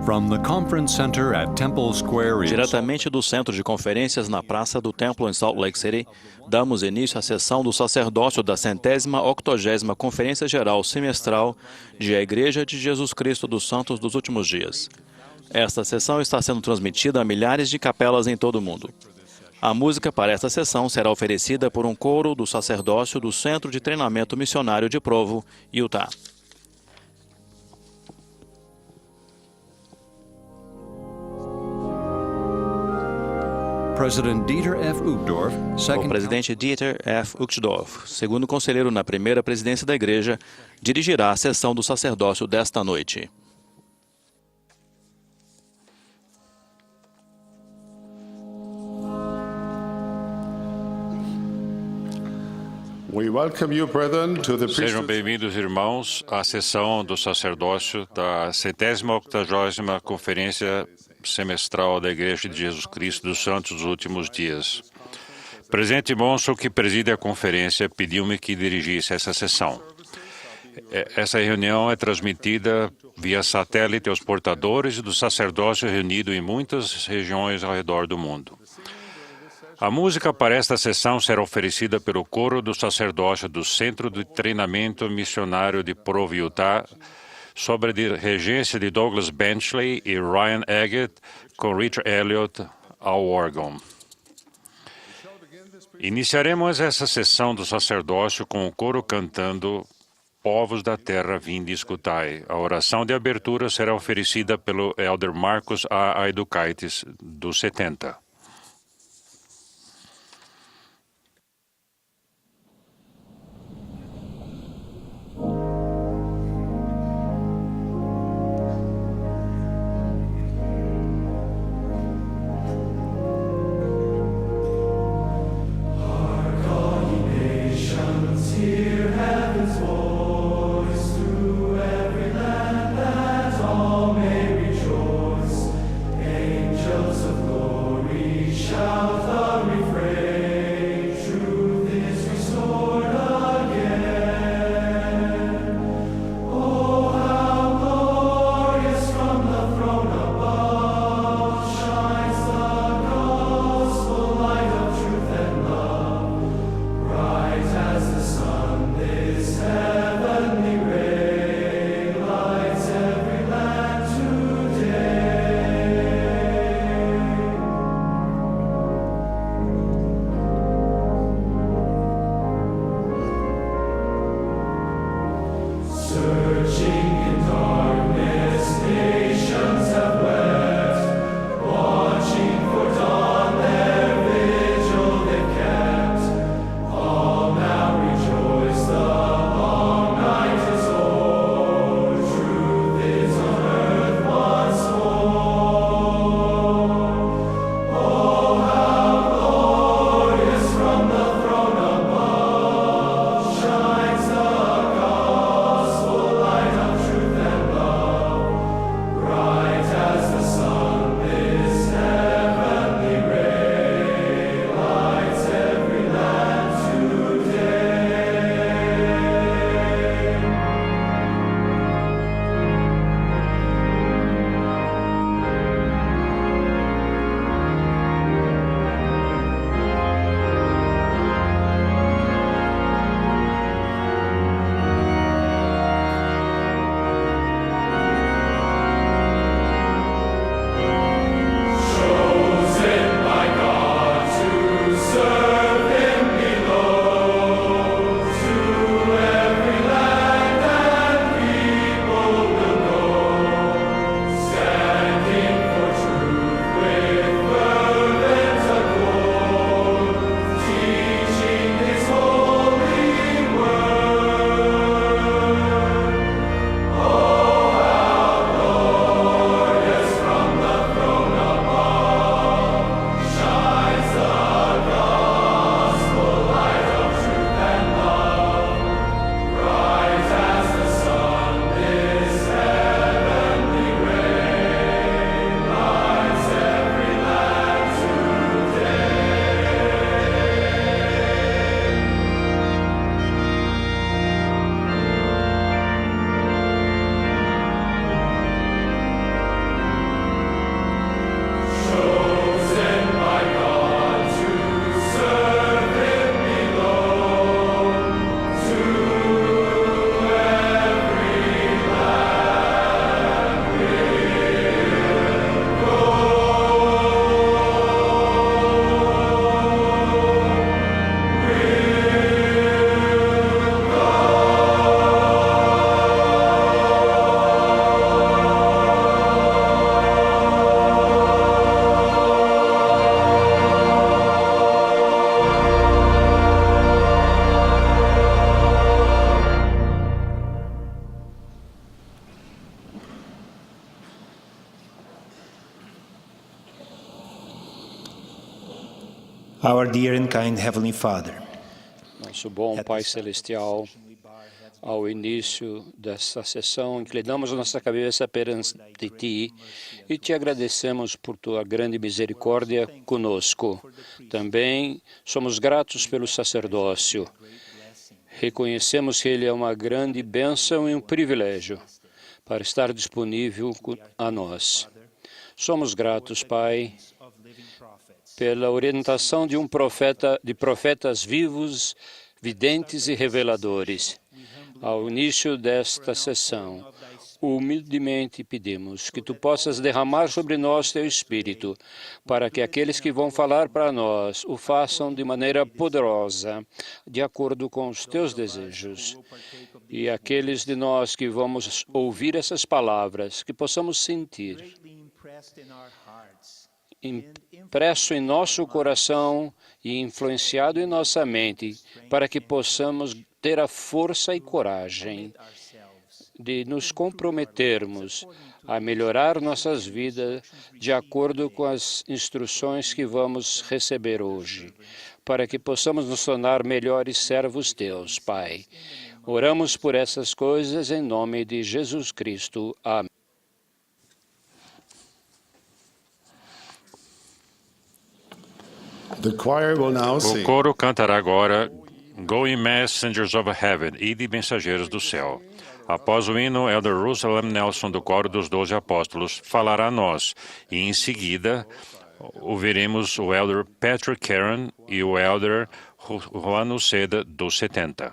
From the conference center at Temple Square in Diretamente do centro de conferências na Praça do Templo em Salt Lake City, damos início à sessão do sacerdócio da 180ª Conferência Geral Semestral de A Igreja de Jesus Cristo dos Santos dos Últimos Dias. Esta sessão está sendo transmitida a milhares de capelas em todo o mundo. A música para esta sessão será oferecida por um coro do sacerdócio do Centro de Treinamento Missionário de Provo, Utah. O presidente Dieter F. Uchtdorf, segundo conselheiro na primeira presidência da Igreja, dirigirá a sessão do sacerdócio desta noite. Sejam bem-vindos, irmãos, à sessão do sacerdócio da 180ª Conferência Semestral da Igreja de Jesus Cristo dos Santos dos Últimos Dias. O presidente Monson, que preside a conferência, pediu-me que dirigisse essa sessão. Essa reunião é transmitida via satélite aos portadores do sacerdócio reunido em muitas regiões ao redor do mundo. A música para esta sessão será oferecida pelo coro do sacerdócio do Centro de Treinamento Missionário de Provo, Utah, sob a regência de Douglas Benchley e Ryan Eggett, com Richard Elliott ao órgão. Iniciaremos essa sessão do sacerdócio com o coro cantando Povos da Terra, vinde escutai. A oração de abertura será oferecida pelo Elder Marcos A. Aidukaitis, dos 70. Angels of glory Our dear and kind Heavenly Father, Nosso bom Pai Celestial, ao início desta sessão, inclinamos nossa cabeça perante Ti e Te agradecemos por Tua grande misericórdia conosco. Também somos gratos pelo sacerdócio. Reconhecemos que ele é uma grande bênção e um privilégio para estar disponível a nós. Somos gratos, Pai, pela orientação de profetas vivos, videntes e reveladores. Ao início desta sessão, humildemente pedimos que Tu possas derramar sobre nós Teu Espírito, para que aqueles que vão falar para nós o façam de maneira poderosa, de acordo com os Teus desejos. E aqueles de nós que vamos ouvir essas palavras, que possamos sentir impresso em nosso coração e influenciado em nossa mente, para que possamos ter a força e coragem de nos comprometermos a melhorar nossas vidas de acordo com as instruções que vamos receber hoje, para que possamos nos tornar melhores servos Teus, Pai. Oramos por essas coisas em nome de Jesus Cristo. Amém. O coro cantará agora Go ye Messengers of Heaven, Ide Mensageiros do Céu. Após o hino, Elder Russell Nelson, do Coro dos 12 Apóstolos, falará a nós. E, em seguida, ouviremos o Elder Patrick Karen e o Elder Juan Uceda, dos 70.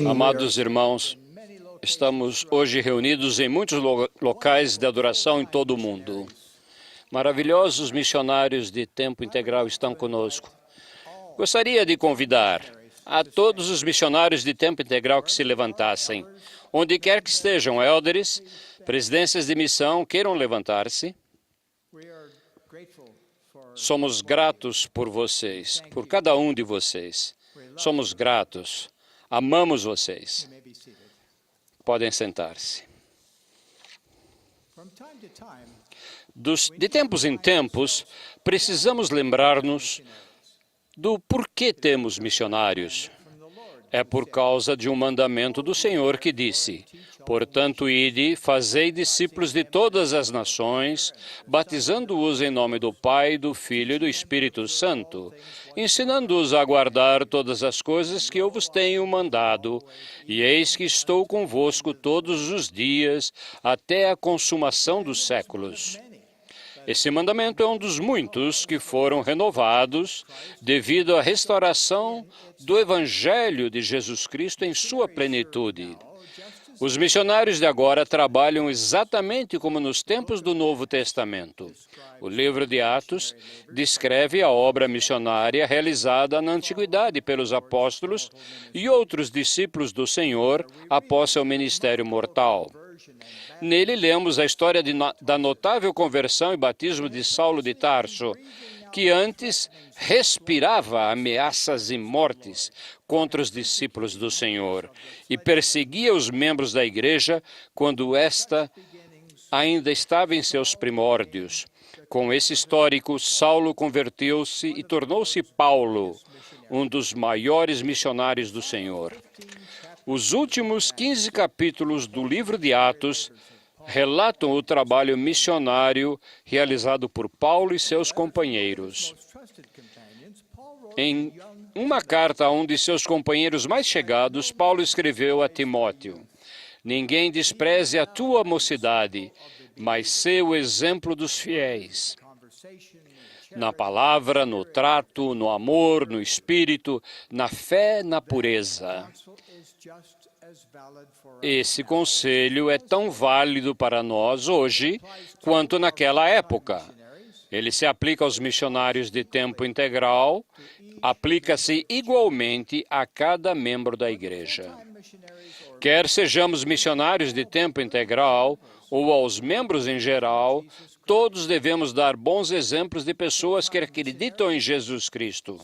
Amados irmãos, estamos hoje reunidos em muitos locais de adoração em todo o mundo. Maravilhosos missionários de tempo integral estão conosco. Gostaria de convidar a todos os missionários de tempo integral que se levantassem. Onde quer que estejam, élderes, presidências de missão, queiram levantar-se. Somos gratos por vocês, por cada um de vocês. Somos gratos. Amamos vocês. Podem sentar-se. De tempos em tempos, precisamos lembrar-nos do porquê temos missionários. É por causa de um mandamento do Senhor que disse: portanto, ide, fazei discípulos de todas as nações, batizando-os em nome do Pai, do Filho e do Espírito Santo, ensinando-os a guardar todas as coisas que eu vos tenho mandado. E eis que estou convosco todos os dias, até a consumação dos séculos. Esse mandamento é um dos muitos que foram renovados devido à restauração do Evangelho de Jesus Cristo em sua plenitude. Os missionários de agora trabalham exatamente como nos tempos do Novo Testamento. O livro de Atos descreve a obra missionária realizada na Antiguidade pelos apóstolos e outros discípulos do Senhor após seu ministério mortal. Nele lemos a história da notável conversão e batismo de Saulo de Tarso, que antes respirava ameaças e mortes contra os discípulos do Senhor e perseguia os membros da igreja quando esta ainda estava em seus primórdios. Com esse histórico, Saulo converteu-se e tornou-se Paulo, um dos maiores missionários do Senhor. Os últimos 15 capítulos do livro de Atos relatam o trabalho missionário realizado por Paulo e seus companheiros. Em uma carta a um de seus companheiros mais chegados, Paulo escreveu a Timóteo: ninguém despreze a tua mocidade, mas sê o exemplo dos fiéis. Na palavra, no trato, no amor, no espírito, na fé, na pureza. Esse conselho é tão válido para nós hoje quanto naquela época. Ele se aplica aos missionários de tempo integral, aplica-se igualmente a cada membro da igreja. Quer sejamos missionários de tempo integral ou aos membros em geral, todos devemos dar bons exemplos de pessoas que acreditam em Jesus Cristo.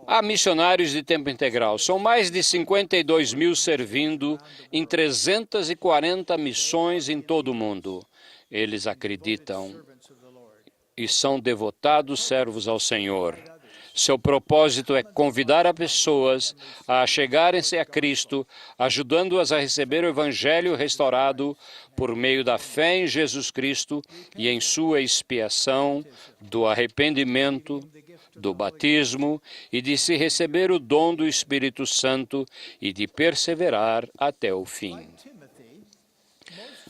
Há missionários de tempo integral. São mais de 52 mil servindo em 340 missões em todo o mundo. Eles acreditam e são devotados servos ao Senhor. Seu propósito é convidar as pessoas a chegarem-se a Cristo, ajudando-as a receber o Evangelho restaurado por meio da fé em Jesus Cristo e em sua expiação, do arrependimento, do batismo e de se receber o dom do Espírito Santo e de perseverar até o fim.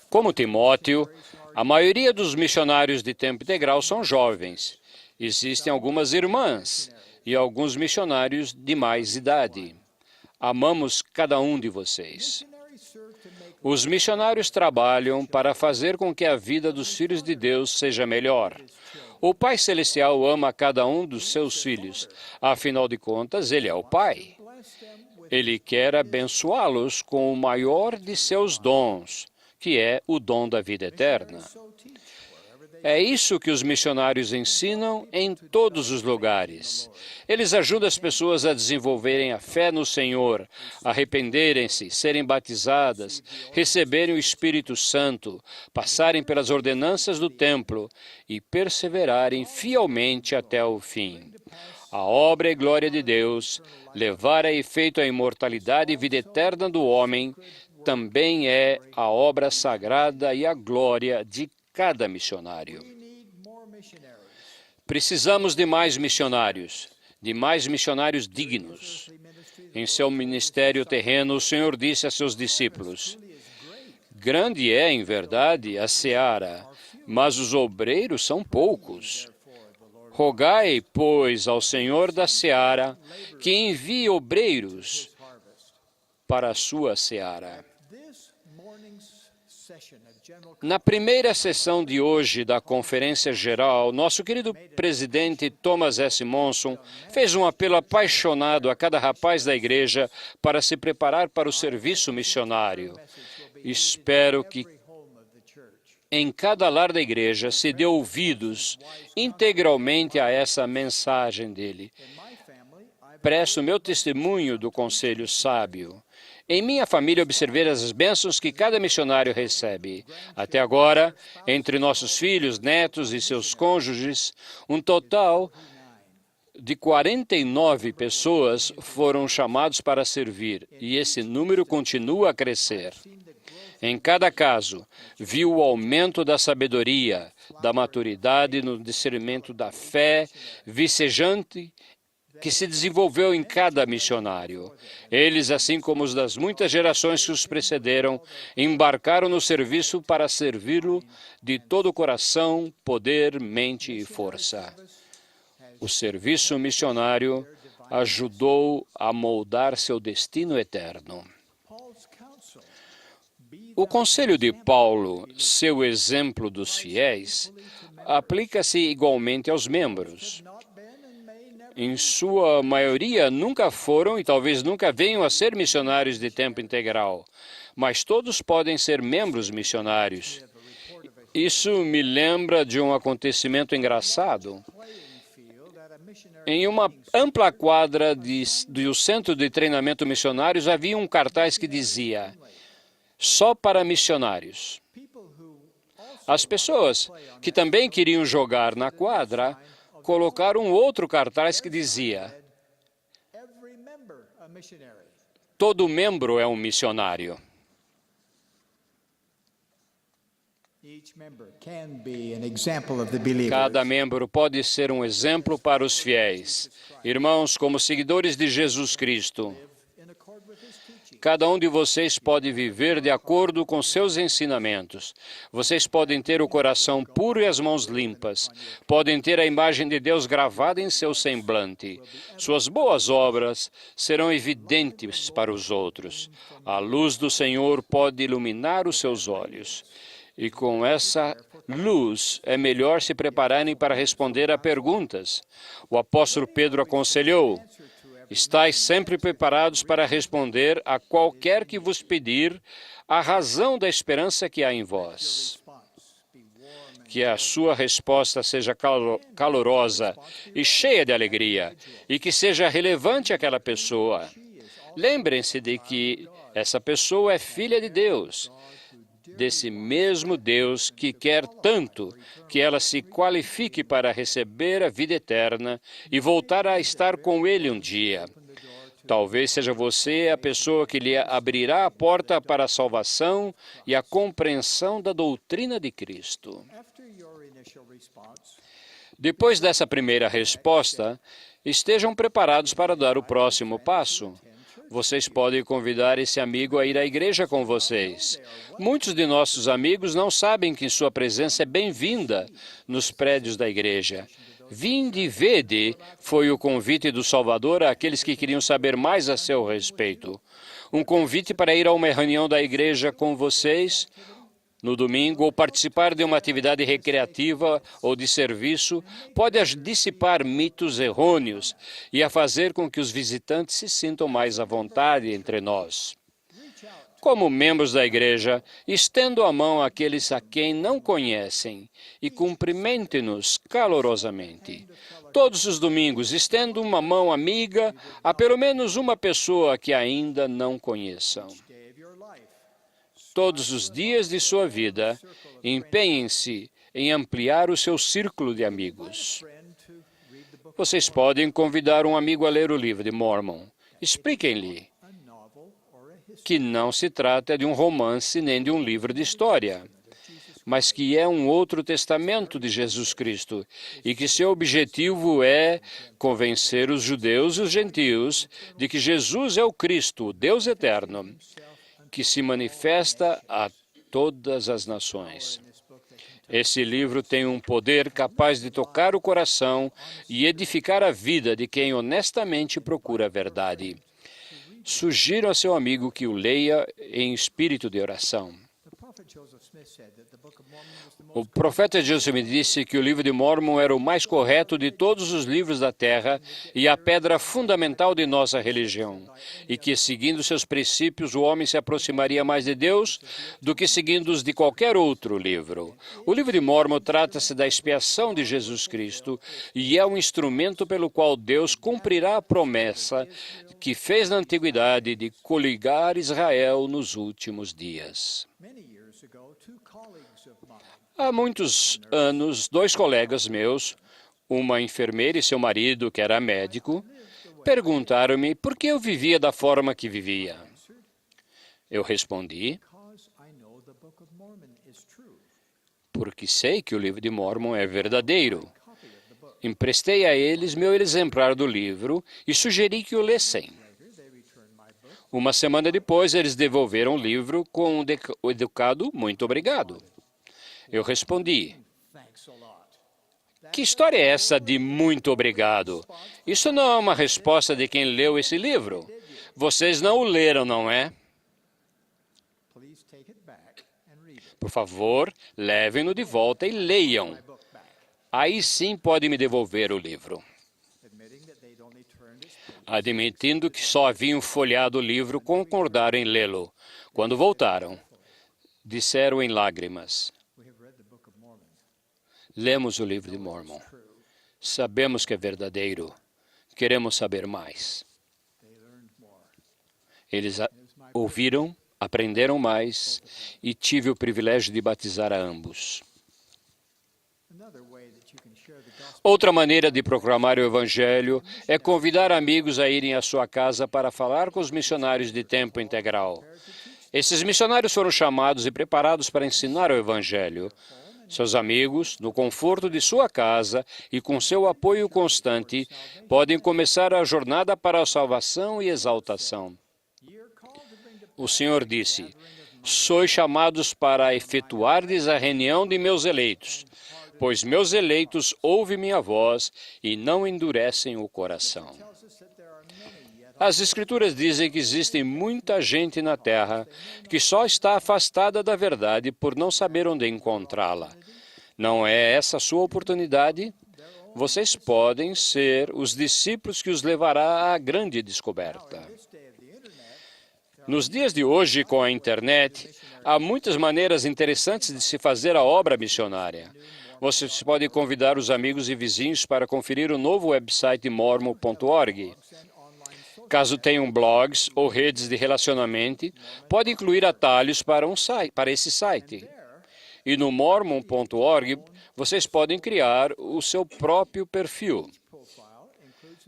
Como Timóteo, a maioria dos missionários de tempo integral são jovens. Existem algumas irmãs e alguns missionários de mais idade. Amamos cada um de vocês. Os missionários trabalham para fazer com que a vida dos filhos de Deus seja melhor. O Pai Celestial ama cada um dos seus filhos. Afinal de contas, Ele é o Pai. Ele quer abençoá-los com o maior de seus dons, que é o dom da vida eterna. É isso que os missionários ensinam em todos os lugares. Eles ajudam as pessoas a desenvolverem a fé no Senhor, arrependerem-se, serem batizadas, receberem o Espírito Santo, passarem pelas ordenanças do templo e perseverarem fielmente até o fim. A obra e glória de Deus, levar a efeito a imortalidade e vida eterna do homem, também é a obra sagrada e a glória de cada missionário. Precisamos de mais missionários dignos. Em seu ministério terreno, o Senhor disse a seus discípulos: grande é, em verdade, a seara, mas os obreiros são poucos. Rogai, pois, ao Senhor da seara que envie obreiros para a sua seara. Na primeira sessão de hoje da Conferência Geral, nosso querido presidente Thomas S. Monson fez um apelo apaixonado a cada rapaz da igreja para se preparar para o serviço missionário. Espero que em cada lar da igreja se dê ouvidos integralmente a essa mensagem dele. Presto meu testemunho do conselho sábio. Em minha família, observei as bênçãos que cada missionário recebe. Até agora, entre nossos filhos, netos e seus cônjuges, um total de 49 pessoas foram chamados para servir, e esse número continua a crescer. Em cada caso, viu o aumento da sabedoria, da maturidade no discernimento da fé vicejante que se desenvolveu em cada missionário. Eles, assim como os das muitas gerações que os precederam, embarcaram no serviço para servi-lo de todo o coração, poder, mente e força. O serviço missionário ajudou a moldar seu destino eterno. O conselho de Paulo, seu exemplo dos fiéis, aplica-se igualmente aos membros. Em sua maioria, nunca foram e talvez nunca venham a ser missionários de tempo integral, mas todos podem ser membros missionários. Isso me lembra de um acontecimento engraçado. Em uma ampla quadra do Centro de Treinamento Missionários havia um cartaz que dizia: só para missionários. As pessoas que também queriam jogar na quadra colocaram outro cartaz que dizia: todo membro é um missionário. Cada membro pode ser um exemplo para os fiéis. Irmãos, como seguidores de Jesus Cristo, cada um de vocês pode viver de acordo com seus ensinamentos. Vocês podem ter o coração puro e as mãos limpas. Podem ter a imagem de Deus gravada em seu semblante. Suas boas obras serão evidentes para os outros. A luz do Senhor pode iluminar os seus olhos. E com essa luz é melhor se prepararem para responder a perguntas. O apóstolo Pedro aconselhou: estais sempre preparados para responder a qualquer que vos pedir a razão da esperança que há em vós. Que a sua resposta seja calorosa e cheia de alegria, e que seja relevante àquela pessoa. Lembrem-se de que essa pessoa é filha de Deus, desse mesmo Deus que quer tanto que ela se qualifique para receber a vida eterna e voltar a estar com Ele um dia. Talvez seja você a pessoa que lhe abrirá a porta para a salvação e a compreensão da doutrina de Cristo. Depois dessa primeira resposta, estejam preparados para dar o próximo passo. Vocês podem convidar esse amigo a ir à igreja com vocês. Muitos de nossos amigos não sabem que sua presença é bem-vinda nos prédios da igreja. Vinde e vede foi o convite do Salvador àqueles que queriam saber mais a seu respeito. Um convite para ir a uma reunião da igreja com vocês no domingo, ou participar de uma atividade recreativa ou de serviço, pode dissipar mitos errôneos e a fazer com que os visitantes se sintam mais à vontade entre nós. Como membros da igreja, estendo a mão àqueles a quem não conhecem e cumprimente-nos calorosamente. Todos os domingos, estendo uma mão amiga a pelo menos uma pessoa que ainda não conheçam. Todos os dias de sua vida, empenhem-se em ampliar o seu círculo de amigos. Vocês podem convidar um amigo a ler o livro de Mormon. Expliquem-lhe que não se trata de um romance nem de um livro de história, mas que é um outro testamento de Jesus Cristo e que seu objetivo é convencer os judeus e os gentios de que Jesus é o Cristo, o Deus eterno, que se manifesta a todas as nações. Esse livro tem um poder capaz de tocar o coração e edificar a vida de quem honestamente procura a verdade. Sugiro a seu amigo que o leia em espírito de oração. O profeta Joseph me disse que o livro de Mormon era o mais correto de todos os livros da Terra e a pedra fundamental de nossa religião, e que, seguindo seus princípios, o homem se aproximaria mais de Deus do que seguindo os de qualquer outro livro. O livro de Mormon trata-se da expiação de Jesus Cristo e é um instrumento pelo qual Deus cumprirá a promessa que fez na antiguidade de coligar Israel nos últimos dias. Há muitos anos, dois colegas meus, Uma enfermeira e seu marido, que era médico, perguntaram-me por que eu vivia da forma que vivia. Eu respondi: porque sei que o livro de Mórmon é verdadeiro. Emprestei a eles meu exemplar do livro e sugeri que o lessem. Uma semana depois, eles devolveram o livro com um educado "muito obrigado". Eu respondi: que história é essa de "muito obrigado"? Isso não é uma resposta de quem leu esse livro. Vocês não o leram, não é? Por favor, levem-no de volta e leiam. Aí sim pode me devolver o livro. Admitindo que só haviam folheado o livro, concordaram em lê-lo. Quando voltaram, disseram em lágrimas: lemos o livro de Mórmon. Sabemos que é verdadeiro. Queremos saber mais. Eles ouviram, aprenderam mais e tive o privilégio de batizar a ambos. Outra maneira de proclamar o Evangelho é convidar amigos a irem à sua casa para falar com os missionários de tempo integral. Esses missionários foram chamados e preparados para ensinar o Evangelho. Seus amigos, no conforto de sua casa e com seu apoio constante, podem começar a jornada para a salvação e exaltação. O Senhor disse: sois chamados para efetuardes a reunião de meus eleitos, pois meus eleitos ouvem minha voz e não endurecem o coração. As Escrituras dizem que existe muita gente na Terra que só está afastada da verdade por não saber onde encontrá-la. Não é essa a sua oportunidade? Vocês podem ser os discípulos que os levará à grande descoberta. Nos dias de hoje, com a internet, há muitas maneiras interessantes de se fazer a obra missionária. Vocês podem convidar os amigos e vizinhos para conferir o novo website mormon.org. Caso tenham blogs ou redes de relacionamento, pode incluir atalhos para esse site. E no mormon.org, vocês podem criar o seu próprio perfil.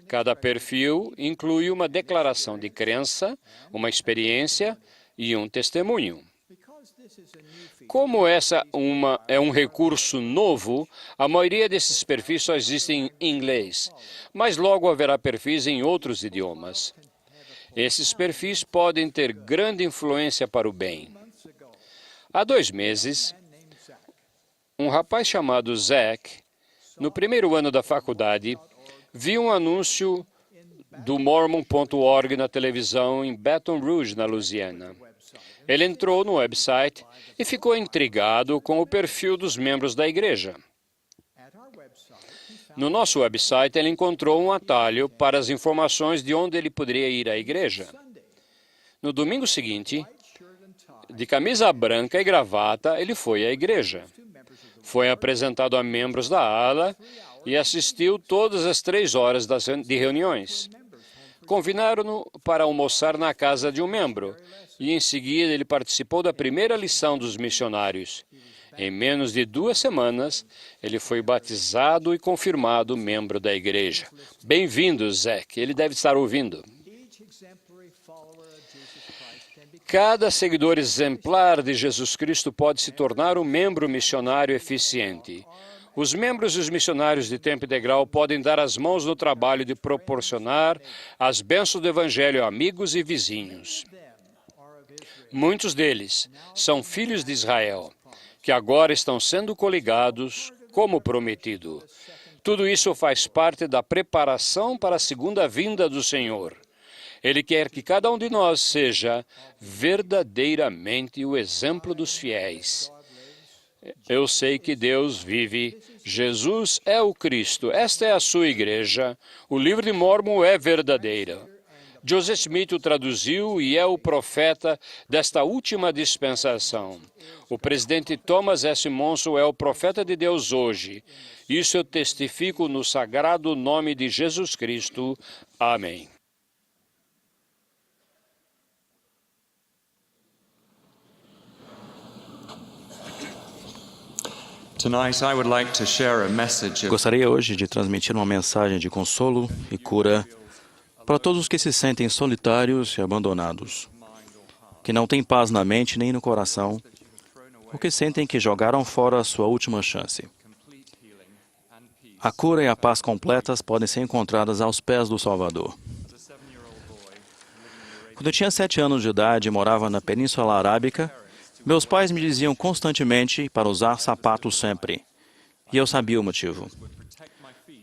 Cada perfil inclui uma declaração de crença, uma experiência e um testemunho. Como essa é um recurso novo, a maioria desses perfis só existem em inglês, mas logo haverá perfis em outros idiomas. Esses perfis podem ter grande influência para o bem. Há 2 meses, um rapaz chamado Zach, no primeiro ano da faculdade, viu um anúncio do Mormon.org na televisão em Baton Rouge, na Louisiana. Ele entrou no website e ficou intrigado com o perfil dos membros da igreja. No nosso website, ele encontrou um atalho para as informações de onde ele poderia ir à igreja. No domingo seguinte, de camisa branca e gravata, ele foi à igreja. Foi apresentado a membros da ala e assistiu todas as 3 horas de reuniões. Convidaram-no para almoçar na casa de um membro e, em seguida, ele participou da primeira lição dos missionários. Em menos de 2 semanas, ele foi batizado e confirmado membro da igreja. Bem-vindo, Zach. Ele deve estar ouvindo. Cada seguidor exemplar de Jesus Cristo pode se tornar um membro missionário eficiente. Os membros e os missionários de tempo integral podem dar as mãos no trabalho de proporcionar as bênçãos do Evangelho a amigos e vizinhos. Muitos deles são filhos de Israel, que agora estão sendo coligados como prometido. Tudo isso faz parte da preparação para a segunda vinda do Senhor. Ele quer que cada um de nós seja verdadeiramente o exemplo dos fiéis. Eu sei que Deus vive. Jesus é o Cristo. Esta é a sua igreja. O livro de Mórmon é verdadeiro. Joseph Smith o traduziu e é o profeta desta última dispensação. O presidente Thomas S. Monson é o profeta de Deus hoje. Isso eu testifico no sagrado nome de Jesus Cristo. Amém. Gostaria hoje de transmitir uma mensagem de consolo e cura para todos os que se sentem solitários e abandonados, que não têm paz na mente nem no coração, ou que sentem que jogaram fora a sua última chance. A cura e a paz completas podem ser encontradas aos pés do Salvador. Quando eu tinha 7 anos de idade e morava na Península Arábica, meus pais me diziam constantemente para usar sapatos sempre. E eu sabia o motivo.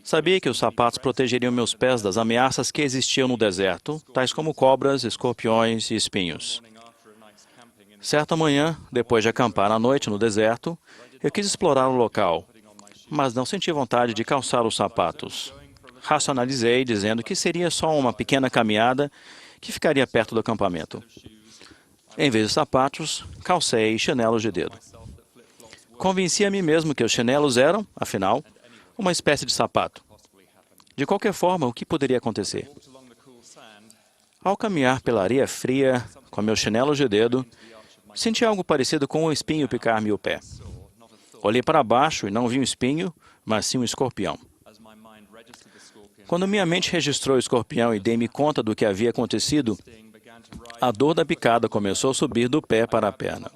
Sabia que os sapatos protegeriam meus pés das ameaças que existiam no deserto, tais como cobras, escorpiões e espinhos. Certa manhã, depois de acampar à noite no deserto, eu quis explorar o local, mas não senti vontade de calçar os sapatos. Racionalizei, dizendo que seria só uma pequena caminhada que ficaria perto do acampamento. Em vez de sapatos, calcei chinelos de dedo. Convenci a mim mesmo que os chinelos eram, afinal, uma espécie de sapato. De qualquer forma, o que poderia acontecer? Ao caminhar pela areia fria, com meus chinelos de dedo, senti algo parecido com um espinho picar-me o pé. Olhei para baixo e não vi um espinho, mas sim um escorpião. Quando minha mente registrou o escorpião e dei-me conta do que havia acontecido, a dor da picada começou a subir do pé para a perna.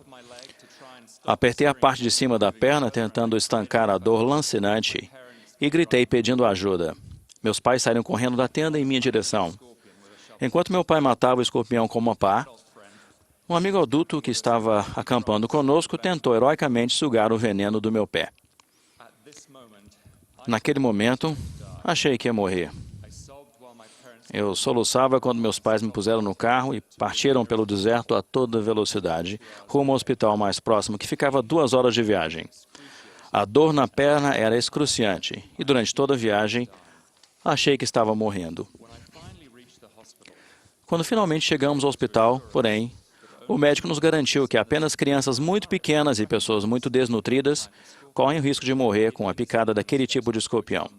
Apertei a parte de cima da perna, tentando estancar a dor lancinante, e gritei pedindo ajuda. Meus pais saíram correndo da tenda em minha direção. Enquanto meu pai matava o escorpião com uma pá, um amigo adulto que estava acampando conosco tentou heroicamente sugar o veneno do meu pé. Naquele momento, achei que ia morrer. Eu soluçava quando meus pais me puseram no carro e partiram pelo deserto a toda velocidade, rumo ao hospital mais próximo, que ficava a 2 horas de viagem. A dor na perna era excruciante e durante toda a viagem achei que estava morrendo. Quando finalmente chegamos ao hospital, porém, o médico nos garantiu que apenas crianças muito pequenas e pessoas muito desnutridas correm o risco de morrer com a picada daquele tipo de escorpião.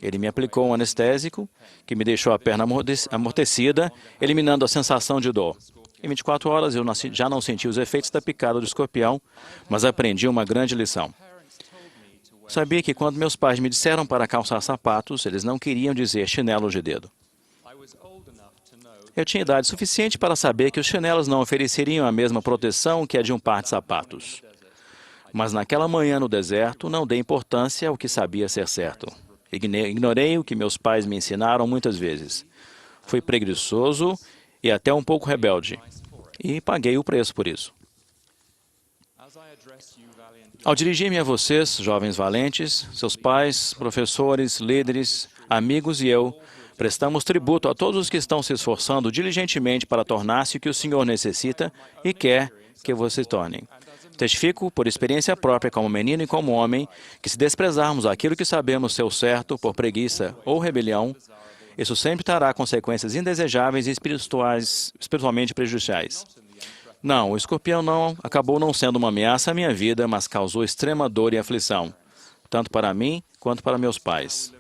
Ele me aplicou um anestésico, que me deixou a perna amortecida, eliminando a sensação de dor. Em 24 horas, eu já não senti os efeitos da picada do escorpião, mas aprendi uma grande lição. Sabia que quando meus pais me disseram para calçar sapatos, eles não queriam dizer chinelos de dedo. Eu tinha idade suficiente para saber que os chinelos não ofereceriam a mesma proteção que a de um par de sapatos. Mas naquela manhã no deserto, não dei importância ao que sabia ser certo. Ignorei o que meus pais me ensinaram muitas vezes. Fui preguiçoso e até um pouco rebelde. E paguei o preço por isso. Ao dirigir-me a vocês, jovens valentes, seus pais, professores, líderes, amigos e eu, prestamos tributo a todos os que estão se esforçando diligentemente para tornar-se o que o Senhor necessita e quer que vocês tornem. Testifico, por experiência própria como menino e como homem, que se desprezarmos aquilo que sabemos ser o certo por preguiça ou rebelião, isso sempre trará consequências indesejáveis e espiritualmente prejudiciais. Não, o escorpião acabou não sendo uma ameaça à minha vida, mas causou extrema dor e aflição, tanto para mim quanto para meus pais.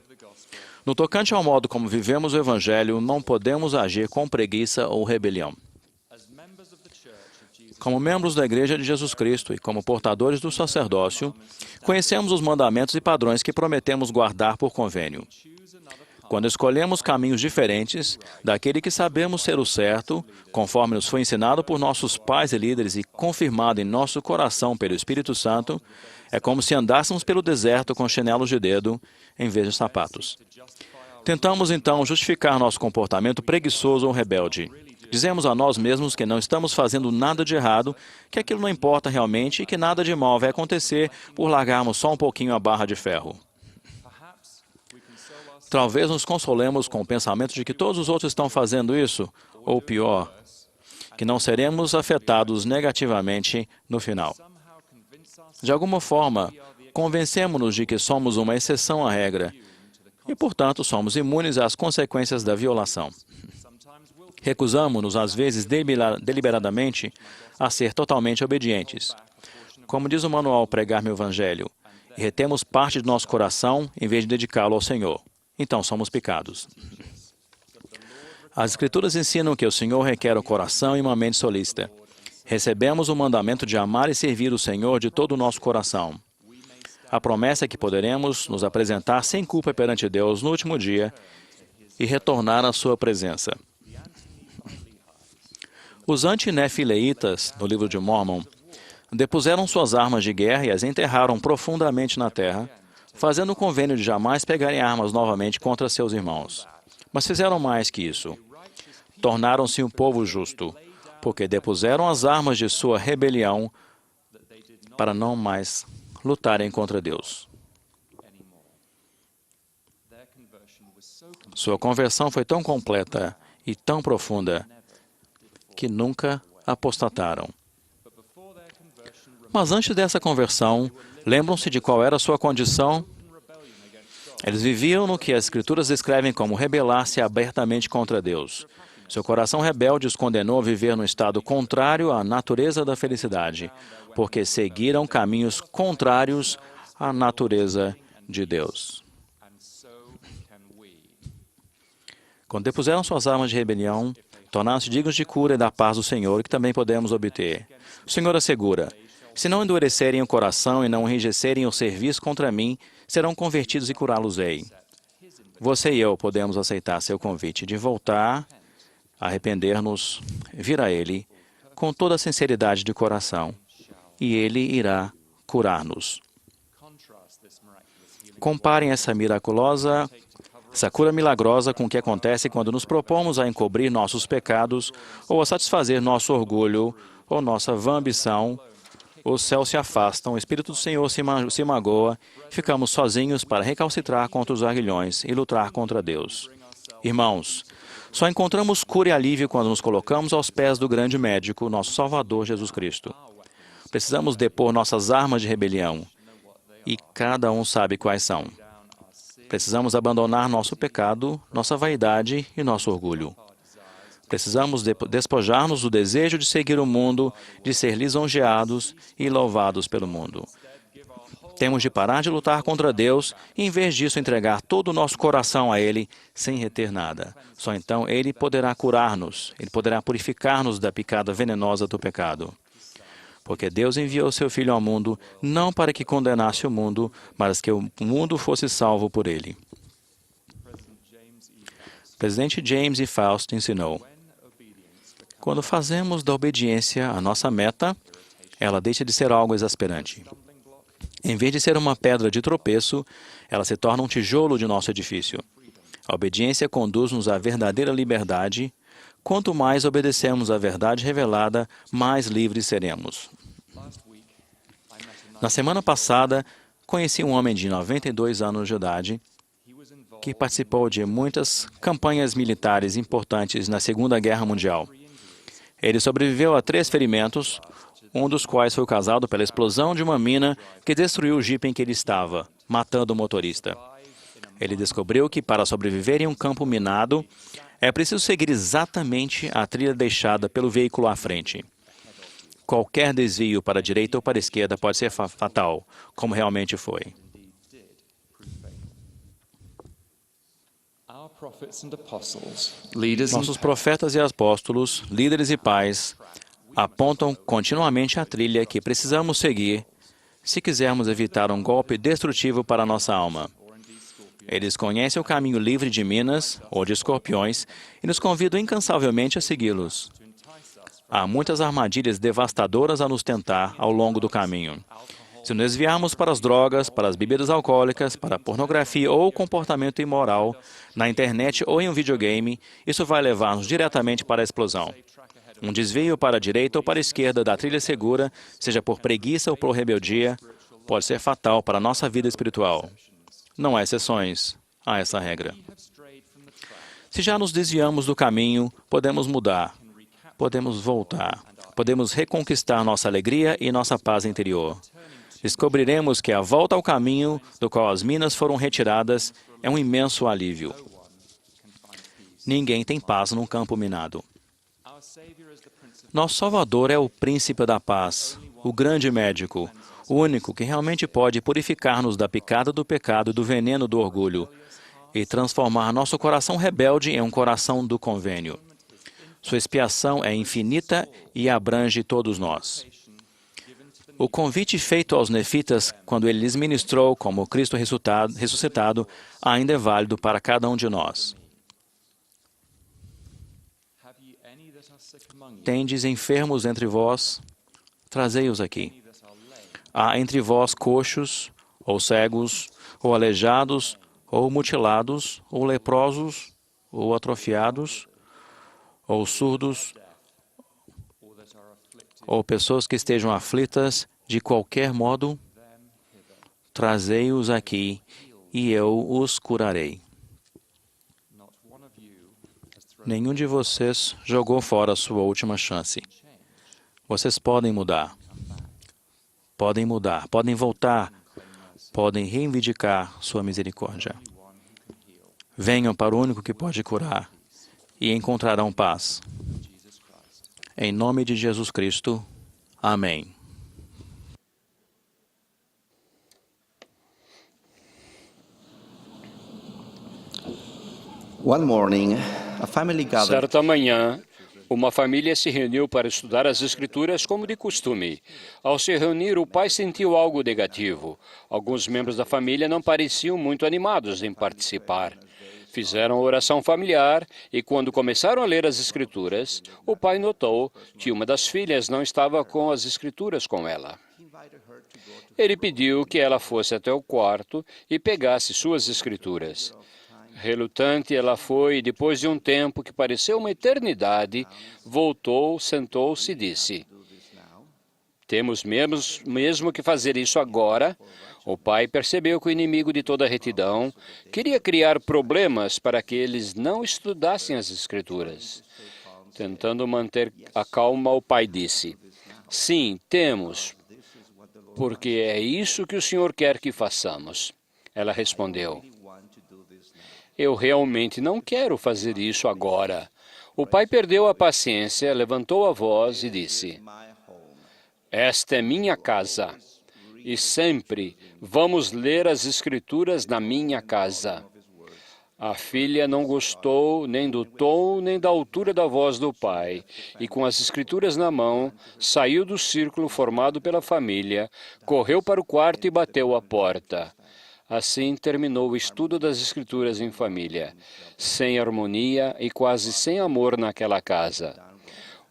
No tocante ao modo como vivemos o Evangelho, não podemos agir com preguiça ou rebelião. Como membros da Igreja de Jesus Cristo e como portadores do sacerdócio, conhecemos os mandamentos e padrões que prometemos guardar por convênio. Quando escolhemos caminhos diferentes daquele que sabemos ser o certo, conforme nos foi ensinado por nossos pais e líderes e confirmado em nosso coração pelo Espírito Santo, é como se andássemos pelo deserto com chinelos de dedo em vez de sapatos. Tentamos, então, justificar nosso comportamento preguiçoso ou rebelde. Dizemos a nós mesmos que não estamos fazendo nada de errado, que aquilo não importa realmente e que nada de mal vai acontecer por largarmos só um pouquinho a barra de ferro. Talvez nos consolemos com o pensamento de que todos os outros estão fazendo isso, ou pior, que não seremos afetados negativamente no final. De alguma forma, convencemos-nos de que somos uma exceção à regra e, portanto, somos imunes às consequências da violação. Recusamos-nos, às vezes, deliberadamente, a ser totalmente obedientes. Como diz o manual Pregar meu Evangelho, e retemos parte de nosso coração em vez de dedicá-lo ao Senhor. Então somos picados. As Escrituras ensinam que o Senhor requer o coração e uma mente solícita. Recebemos o mandamento de amar e servir o Senhor de todo o nosso coração. A promessa é que poderemos nos apresentar sem culpa perante Deus no último dia e retornar à sua presença. Os antinefileitas, no livro de Mórmon, depuseram suas armas de guerra e as enterraram profundamente na terra, fazendo o convênio de jamais pegarem armas novamente contra seus irmãos. Mas fizeram mais que isso. Tornaram-se um povo justo, porque depuseram as armas de sua rebelião para não mais lutarem contra Deus. Sua conversão foi tão completa e tão profunda que nunca apostataram. Mas antes dessa conversão, lembram-se de qual era a sua condição? Eles viviam no que as Escrituras descrevem como rebelar-se abertamente contra Deus. Seu coração rebelde os condenou a viver num estado contrário à natureza da felicidade, porque seguiram caminhos contrários à natureza de Deus. Quando depuseram suas armas de rebelião, tornaram-se dignos de cura e da paz do Senhor, que também podemos obter. O Senhor assegura: se não endurecerem o coração e não enrijecerem o serviço contra mim, serão convertidos e curá-los-ei. Você e eu podemos aceitar seu convite de voltar, arrepender-nos, vir a Ele, com toda a sinceridade de coração, e Ele irá curar-nos. Comparem essa cura milagrosa com o que acontece quando nos propomos a encobrir nossos pecados ou a satisfazer nosso orgulho ou nossa vã ambição. Os céus se afastam, o Espírito do Senhor se magoa, ficamos sozinhos para recalcitrar contra os aguilhões e lutar contra Deus. Irmãos, só encontramos cura e alívio quando nos colocamos aos pés do grande médico, nosso Salvador Jesus Cristo. Precisamos depor nossas armas de rebelião, e cada um sabe quais são. Precisamos abandonar nosso pecado, nossa vaidade e nosso orgulho. Precisamos despojar-nos do desejo de seguir o mundo, de ser lisonjeados e louvados pelo mundo. Temos de parar de lutar contra Deus e, em vez disso, entregar todo o nosso coração a Ele, sem reter nada. Só então Ele poderá curar-nos, Ele poderá purificar-nos da picada venenosa do pecado. Porque Deus enviou seu Filho ao mundo, não para que condenasse o mundo, mas que o mundo fosse salvo por Ele. Presidente James E. Faust ensinou: quando fazemos da obediência a nossa meta, ela deixa de ser algo exasperante. Em vez de ser uma pedra de tropeço, ela se torna um tijolo de nosso edifício. A obediência conduz-nos à verdadeira liberdade. Quanto mais obedecemos à verdade revelada, mais livres seremos. Na semana passada, conheci um homem de 92 anos de idade que participou de muitas campanhas militares importantes na Segunda Guerra Mundial. Ele sobreviveu a 3 ferimentos, um dos quais foi causado pela explosão de uma mina que destruiu o jipe em que ele estava, matando o motorista. Ele descobriu que, para sobreviver em um campo minado, é preciso seguir exatamente a trilha deixada pelo veículo à frente. Qualquer desvio para a direita ou para a esquerda pode ser fatal, como realmente foi. Nossos profetas e apóstolos, líderes e pais, apontam continuamente a trilha que precisamos seguir se quisermos evitar um golpe destrutivo para a nossa alma. Eles conhecem o caminho livre de minas ou de escorpiões e nos convidam incansavelmente a segui-los. Há muitas armadilhas devastadoras a nos tentar ao longo do caminho. Se nos desviarmos para as drogas, para as bebidas alcoólicas, para a pornografia ou comportamento imoral, na internet ou em um videogame, isso vai levar-nos diretamente para a explosão. Um desvio para a direita ou para a esquerda da trilha segura, seja por preguiça ou por rebeldia, pode ser fatal para a nossa vida espiritual. Não há exceções a essa regra. Se já nos desviamos do caminho, podemos mudar, podemos voltar, podemos reconquistar nossa alegria e nossa paz interior. Descobriremos que a volta ao caminho do qual as minas foram retiradas é um imenso alívio. Ninguém tem paz num campo minado. Nosso Salvador é o príncipe da paz, o grande médico, o único que realmente pode purificar-nos da picada do pecado e do veneno do orgulho e transformar nosso coração rebelde em um coração do convênio. Sua expiação é infinita e abrange todos nós. O convite feito aos nefitas quando ele lhes ministrou como Cristo ressuscitado ainda é válido para cada um de nós. Tendes enfermos entre vós? Trazei-os aqui. Há entre vós coxos, ou cegos, ou aleijados, ou mutilados, ou leprosos, ou atrofiados, ou surdos, ou pessoas que estejam aflitas de qualquer modo? Trazei-os aqui, e eu os curarei. Nenhum de vocês jogou fora a sua última chance. Vocês podem mudar. Podem mudar, podem voltar, podem reivindicar sua misericórdia. Venham para o único que pode curar e encontrarão paz. Em nome de Jesus Cristo. Amém. One morning, a family gathered. Certa manhã, uma família se reuniu para estudar as Escrituras como de costume. Ao se reunir, o pai sentiu algo negativo. Alguns membros da família não pareciam muito animados em participar. Fizeram a oração familiar e, quando começaram a ler as Escrituras, o pai notou que uma das filhas não estava com as Escrituras com ela. Ele pediu que ela fosse até o quarto e pegasse suas Escrituras. Relutante, ela foi e, depois de um tempo que pareceu uma eternidade, voltou, sentou-se e disse: "Temos mesmo que fazer isso agora." O pai percebeu que o inimigo de toda retidão queria criar problemas para que eles não estudassem as Escrituras. Tentando manter a calma, o pai disse: "Sim, temos, porque é isso que o Senhor quer que façamos." Ela respondeu: "Eu realmente não quero fazer isso agora." O pai perdeu a paciência, levantou a voz e disse: "Esta é minha casa, e sempre vamos ler as Escrituras na minha casa." A filha não gostou nem do tom nem da altura da voz do pai, e com as Escrituras na mão, saiu do círculo formado pela família, correu para o quarto e bateu a porta. Assim terminou o estudo das Escrituras em família, sem harmonia e quase sem amor naquela casa.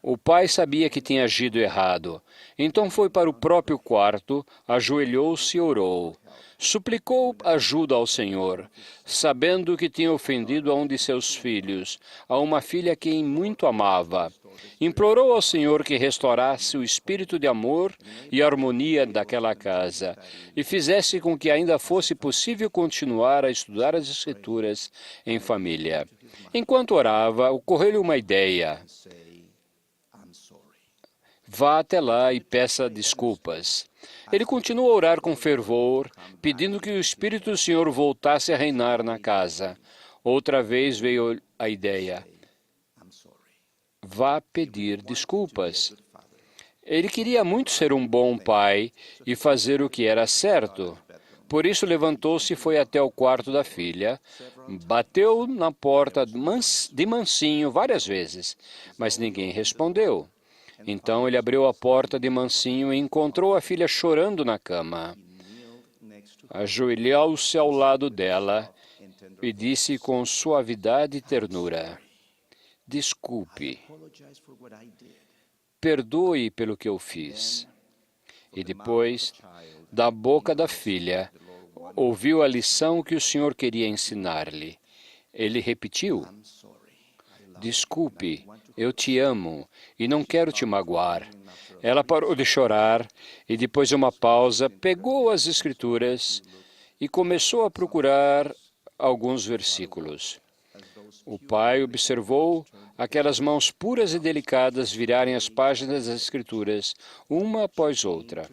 O pai sabia que tinha agido errado, então foi para o próprio quarto, ajoelhou-se e orou. Suplicou ajuda ao Senhor, sabendo que tinha ofendido a um de seus filhos, a uma filha quem muito amava. Implorou ao Senhor que restaurasse o espírito de amor e harmonia daquela casa e fizesse com que ainda fosse possível continuar a estudar as Escrituras em família. Enquanto orava, ocorreu-lhe uma ideia. Vá até lá e peça desculpas. Ele continuou a orar com fervor, pedindo que o Espírito do Senhor voltasse a reinar na casa. Outra vez veio a ideia. Vá pedir desculpas. Ele queria muito ser um bom pai e fazer o que era certo. Por isso levantou-se e foi até o quarto da filha, bateu na porta de mansinho várias vezes, mas ninguém respondeu. Então ele abriu a porta de mansinho e encontrou a filha chorando na cama. Ajoelhou-se ao lado dela e disse com suavidade e ternura: "Desculpe, perdoe pelo que eu fiz." E depois, da boca da filha, ouviu a lição que o Senhor queria ensinar-lhe. Ele repetiu: "Desculpe, eu te amo e não quero te magoar." Ela parou de chorar e, depois de uma pausa, pegou as Escrituras e começou a procurar alguns versículos. O pai observou aquelas mãos puras e delicadas virarem as páginas das Escrituras, uma após outra.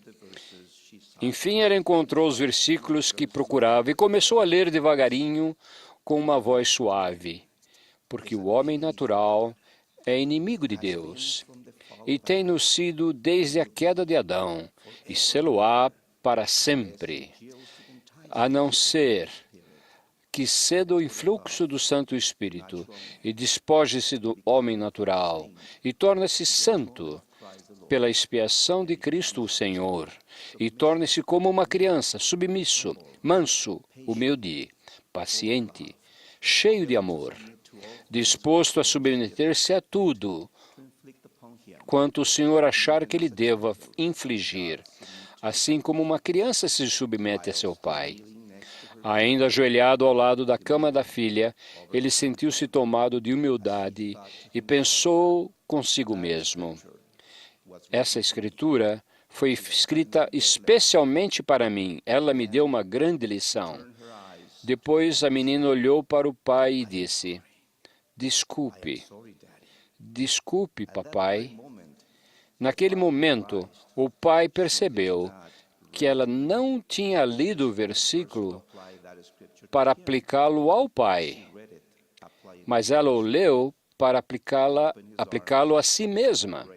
Enfim, ela encontrou os versículos que procurava e começou a ler devagarinho com uma voz suave. Porque o homem natural é inimigo de Deus, e tem-no sido desde a queda de Adão, e sê-lo-á para sempre, a não ser que ceda o influxo do Santo Espírito e despoje-se do homem natural e torne-se santo, pela expiação de Cristo o Senhor, e torne-se como uma criança, submisso, manso, humilde, paciente, cheio de amor, disposto a submeter-se a tudo quanto o Senhor achar que lhe deva infligir, assim como uma criança se submete a seu pai. Ainda ajoelhado ao lado da cama da filha, ele sentiu-se tomado de humildade e pensou consigo mesmo: essa escritura foi escrita especialmente para mim. Ela me deu uma grande lição. Depois a menina olhou para o pai e disse: desculpe, papai. Naquele momento, o pai percebeu que ela não tinha lido o versículo para aplicá-lo ao pai, mas ela o leu para aplicá-lo a si mesma.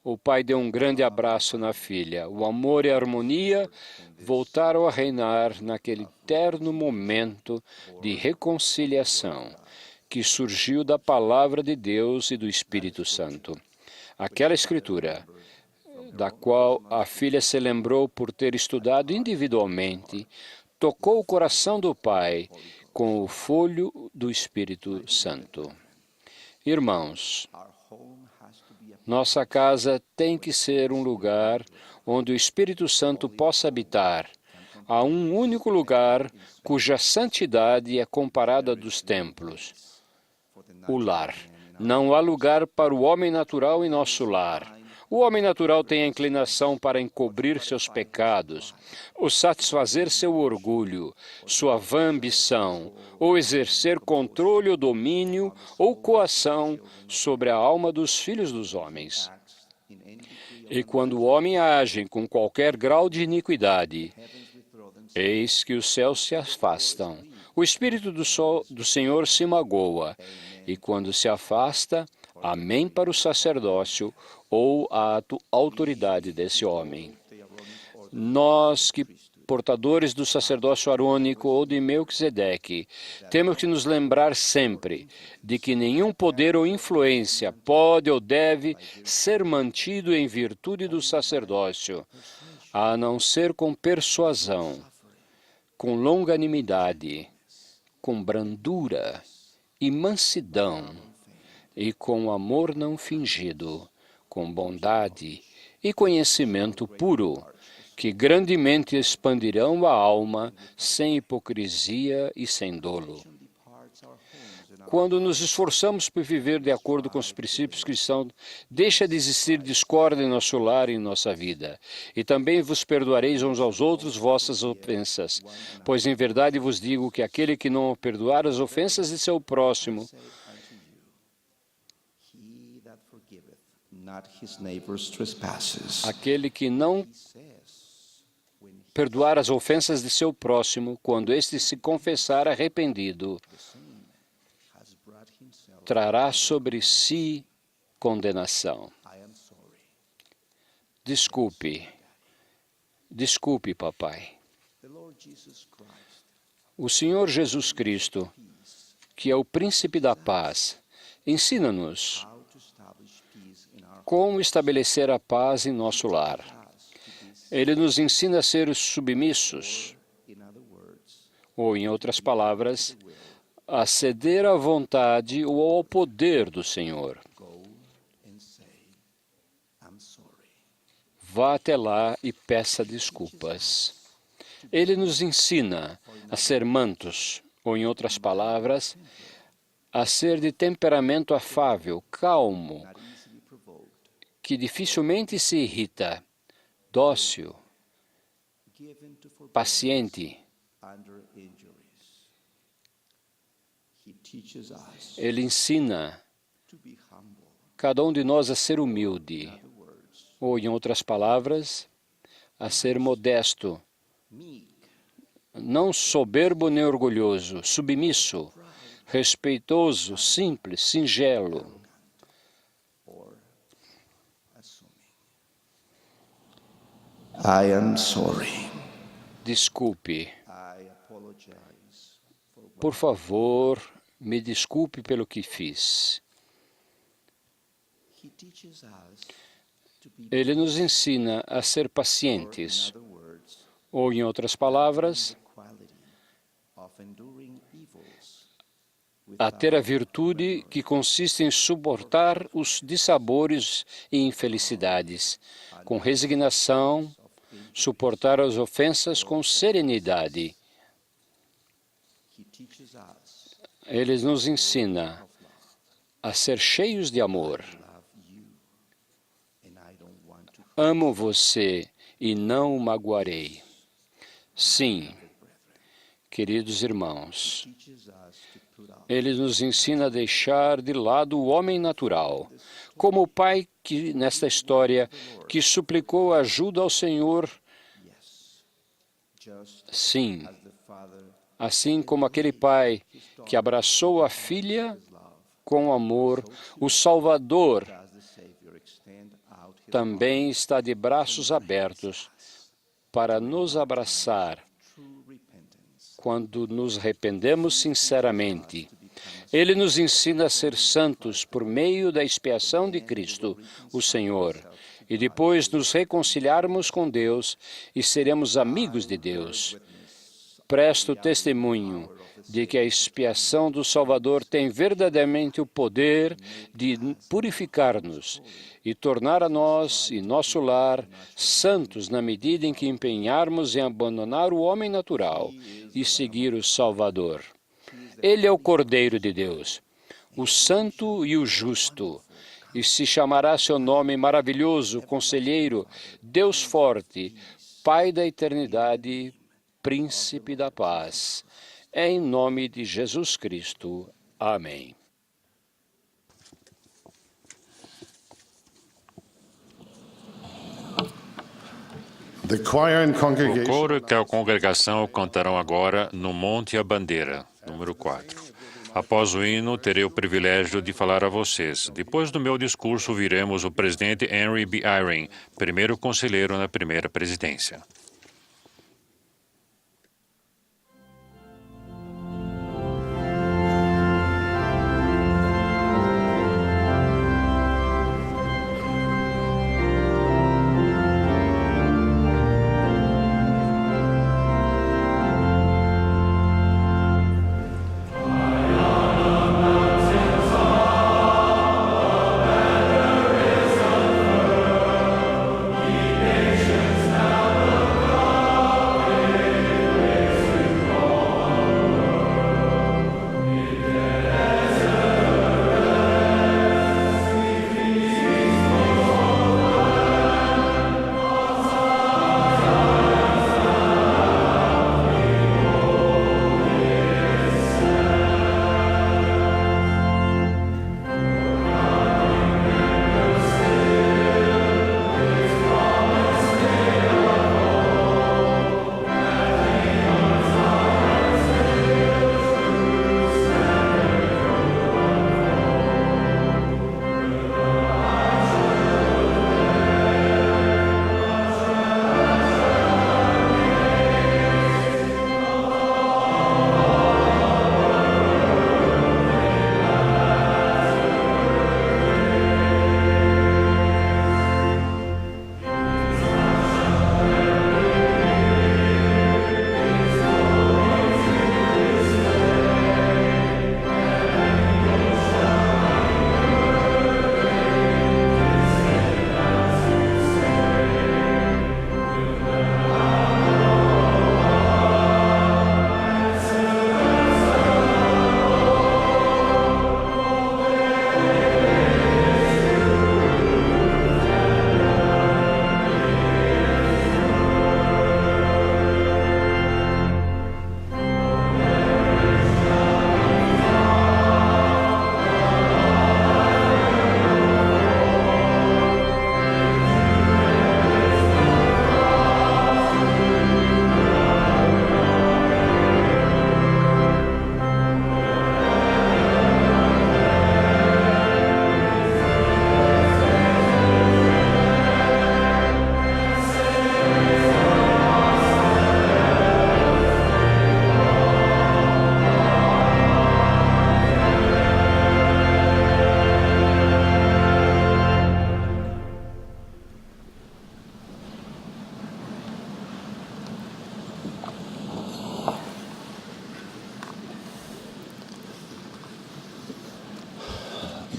O pai deu um grande abraço na filha. O amor e a harmonia voltaram a reinar naquele terno momento de reconciliação que surgiu da palavra de Deus e do Espírito Santo. Aquela escritura, da qual a filha se lembrou por ter estudado individualmente, tocou o coração do pai com o folho do Espírito Santo. Irmãos, nossa casa tem que ser um lugar onde o Espírito Santo possa habitar. Há um único lugar cuja santidade é comparada dos templos: o lar. Não há lugar para o homem natural em nosso lar. O homem natural tem a inclinação para encobrir seus pecados, ou satisfazer seu orgulho, sua vã ambição, ou exercer controle ou domínio ou coação sobre a alma dos filhos dos homens. E quando o homem age com qualquer grau de iniquidade, eis que os céus se afastam. O Espírito do Senhor se magoa, e quando se afasta, amém para o sacerdócio ou a autoridade desse homem. Nós que, portadores do sacerdócio arônico ou de Melquisedeque, temos que nos lembrar sempre de que nenhum poder ou influência pode ou deve ser mantido em virtude do sacerdócio, a não ser com persuasão, com longanimidade, com brandura e mansidão, e com amor não fingido, com bondade e conhecimento puro, que grandemente expandirão a alma sem hipocrisia e sem dolo. Quando nos esforçamos por viver de acordo com os princípios cristãos, deixa de existir discórdia em nosso lar e em nossa vida. E também vos perdoareis uns aos outros vossas ofensas. Pois em verdade vos digo que aquele que não perdoar as ofensas de seu próximo, aquele que não perdoar as ofensas de seu próximo, quando este se confessar arrependido, trará sobre si condenação. Desculpe, papai. O Senhor Jesus Cristo, que é o príncipe da paz, ensina-nos como estabelecer a paz em nosso lar. Ele nos ensina a ser submissos, ou, em outras palavras, a ceder à vontade ou ao poder do Senhor. Vá até lá e peça desculpas. Ele nos ensina a ser mansos, ou, em outras palavras, a ser de temperamento afável, calmo, que dificilmente se irrita, dócil, paciente. Ele ensina cada um de nós a ser humilde, ou, em outras palavras, a ser modesto, não soberbo nem orgulhoso, submisso, respeitoso, simples, singelo. I am sorry. Desculpe. Por favor, me desculpe pelo que fiz. Ele nos ensina a ser pacientes, ou, em outras palavras, a ter a virtude que consiste em suportar os dissabores e infelicidades, com resignação, suportar as ofensas com serenidade. Ele nos ensina a ser cheios de amor. Amo você e não o magoarei. Sim, queridos irmãos, ele nos ensina a deixar de lado o homem natural, como o pai que, nesta história, que suplicou ajuda ao Senhor. Sim, assim como aquele pai que abraçou a filha com amor, o Salvador também está de braços abertos para nos abraçar quando nos arrependemos sinceramente. Ele nos ensina a ser santos por meio da expiação de Cristo, o Senhor, e depois nos reconciliarmos com Deus e seremos amigos de Deus. Presto testemunho de que a expiação do Salvador tem verdadeiramente o poder de purificar-nos e tornar a nós e nosso lar santos na medida em que empenharmos em abandonar o homem natural e seguir o Salvador. Ele é o Cordeiro de Deus, o Santo e o Justo, e se chamará seu nome maravilhoso, Conselheiro, Deus Forte, Pai da Eternidade, Príncipe da Paz. É em nome de Jesus Cristo. Amém. O coro e a congregação cantarão agora No Monte e a Bandeira, número 4. Após o hino, terei o privilégio de falar a vocês. Depois do meu discurso, viremos o presidente Henry B. Eyring, primeiro conselheiro na primeira presidência.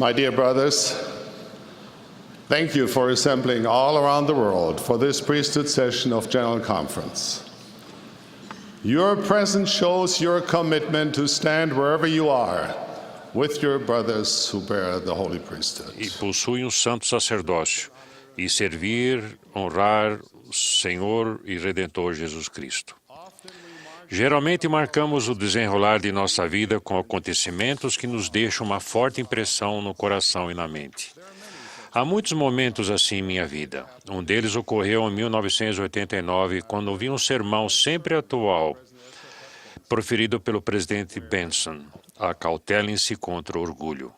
My dear brothers, thank you for assembling all around the world for this priesthood session of General Conference. Your presence shows your commitment to stand wherever you are with your brothers who bear the holy priesthood. E possuem santo sacerdócio e servir, honrar o Senhor e Redentor Jesus Cristo. Geralmente marcamos o desenrolar de nossa vida com acontecimentos que nos deixam uma forte impressão no coração e na mente. Há muitos momentos assim em minha vida. Um deles ocorreu em 1989, quando ouvi um sermão sempre atual, proferido pelo presidente Benson: acautelem-se contra o orgulho.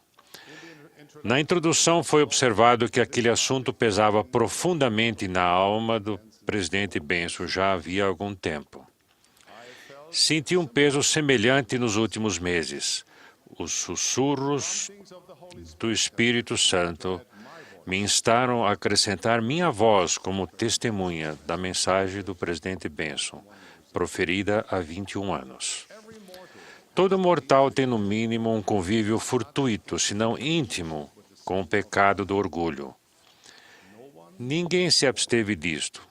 Na introdução foi observado que aquele assunto pesava profundamente na alma do presidente Benson já havia algum tempo. Senti um peso semelhante nos últimos meses. Os sussurros do Espírito Santo me instaram a acrescentar minha voz como testemunha da mensagem do presidente Benson, proferida há 21 anos. Todo mortal tem no mínimo um convívio fortuito, se não íntimo, com o pecado do orgulho. Ninguém se absteve disto.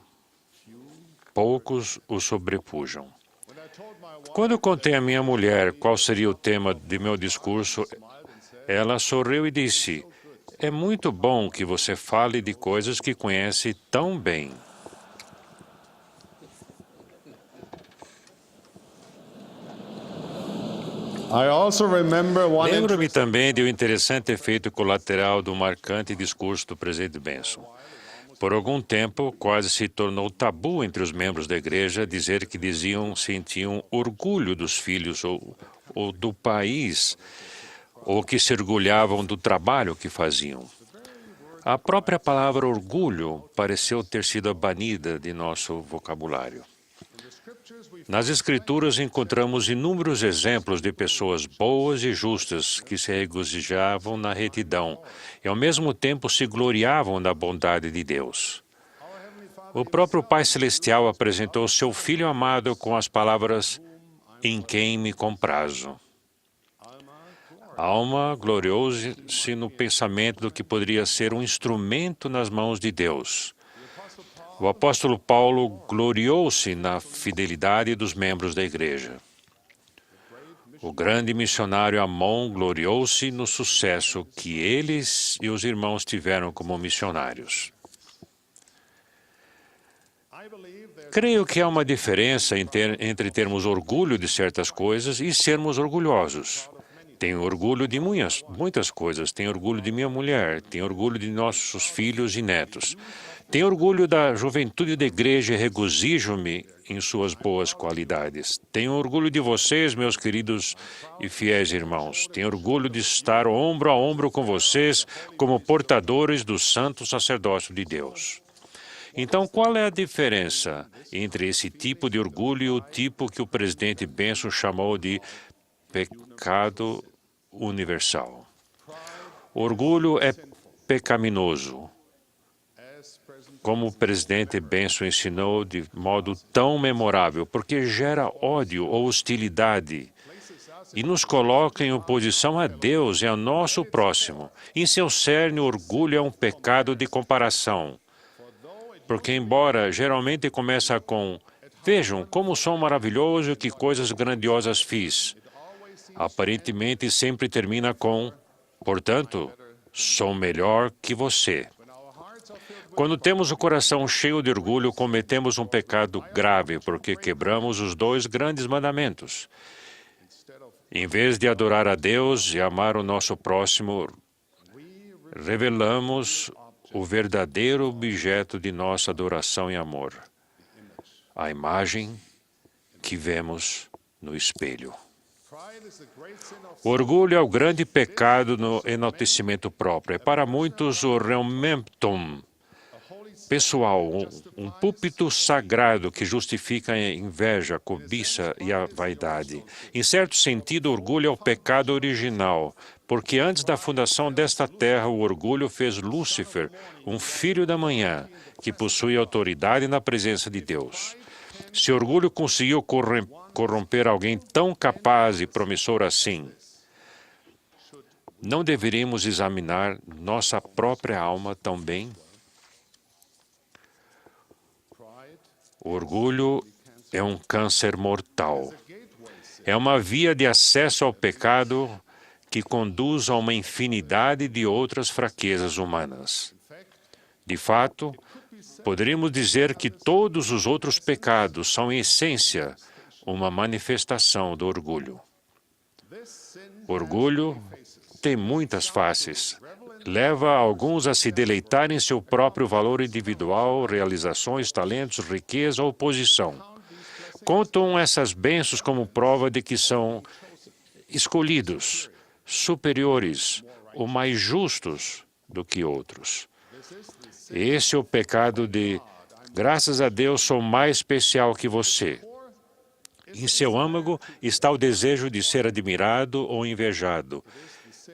Poucos o sobrepujam. Quando contei à minha mulher qual seria o tema de meu discurso, ela sorriu e disse: "É muito bom que você fale de coisas que conhece tão bem." Lembro-me também de um interessante efeito colateral do marcante discurso do presidente Benson. Por algum tempo, quase se tornou tabu entre os membros da igreja dizer que sentiam orgulho dos filhos ou do país, ou que se orgulhavam do trabalho que faziam. A própria palavra orgulho pareceu ter sido banida de nosso vocabulário. Nas Escrituras encontramos inúmeros exemplos de pessoas boas e justas que se regozijavam na retidão e ao mesmo tempo se gloriavam na bondade de Deus. O próprio Pai Celestial apresentou seu Filho amado com as palavras: "Em quem me comprazo." Alma gloriou-se no pensamento do que poderia ser um instrumento nas mãos de Deus. O apóstolo Paulo gloriou-se na fidelidade dos membros da igreja. O grande missionário Amon gloriou-se no sucesso que eles e os irmãos tiveram como missionários. Creio que há uma diferença entre termos orgulho de certas coisas e sermos orgulhosos. Tenho orgulho de muitas coisas. Tenho orgulho de minha mulher. Tenho orgulho de nossos filhos e netos. Tenho orgulho da juventude da igreja e regozijo-me em suas boas qualidades. Tenho orgulho de vocês, meus queridos e fiéis irmãos. Tenho orgulho de estar ombro a ombro com vocês como portadores do santo sacerdócio de Deus. Então, qual é a diferença entre esse tipo de orgulho e o tipo que o presidente Benson chamou de pecado universal? O orgulho é pecaminoso, como o presidente Benson ensinou de modo tão memorável, porque gera ódio ou hostilidade e nos coloca em oposição a Deus e ao nosso próximo. Em seu cerne, o orgulho é um pecado de comparação, porque embora geralmente começa com "Vejam como sou maravilhoso e que coisas grandiosas fiz", aparentemente sempre termina com "Portanto, sou melhor que você." Quando temos o coração cheio de orgulho, cometemos um pecado grave, porque quebramos os 2 grandes mandamentos. Em vez de adorar a Deus e amar o nosso próximo, revelamos o verdadeiro objeto de nossa adoração e amor, a imagem que vemos no espelho. O orgulho é o grande pecado no enaltecimento próprio. É para muitos o reumentum pessoal, um púlpito sagrado que justifica a inveja, a cobiça e a vaidade. Em certo sentido, o orgulho é o pecado original, porque antes da fundação desta terra, o orgulho fez Lúcifer, um filho da manhã, que possui autoridade na presença de Deus. Se o orgulho conseguiu corromper alguém tão capaz e promissor assim, Não deveríamos examinar nossa própria alma também? O orgulho é um câncer mortal. É uma via de acesso ao pecado que conduz a uma infinidade de outras fraquezas humanas. De fato, poderíamos dizer que todos os outros pecados são, em essência, uma manifestação do orgulho. Orgulho tem muitas faces. Leva alguns a se deleitar em seu próprio valor individual, realizações, talentos, riqueza ou posição. Contam essas bênçãos como prova de que são escolhidos, superiores ou mais justos do que outros. Esse é o pecado de, graças a Deus, sou mais especial que você. Em seu âmago está o desejo de ser admirado ou invejado.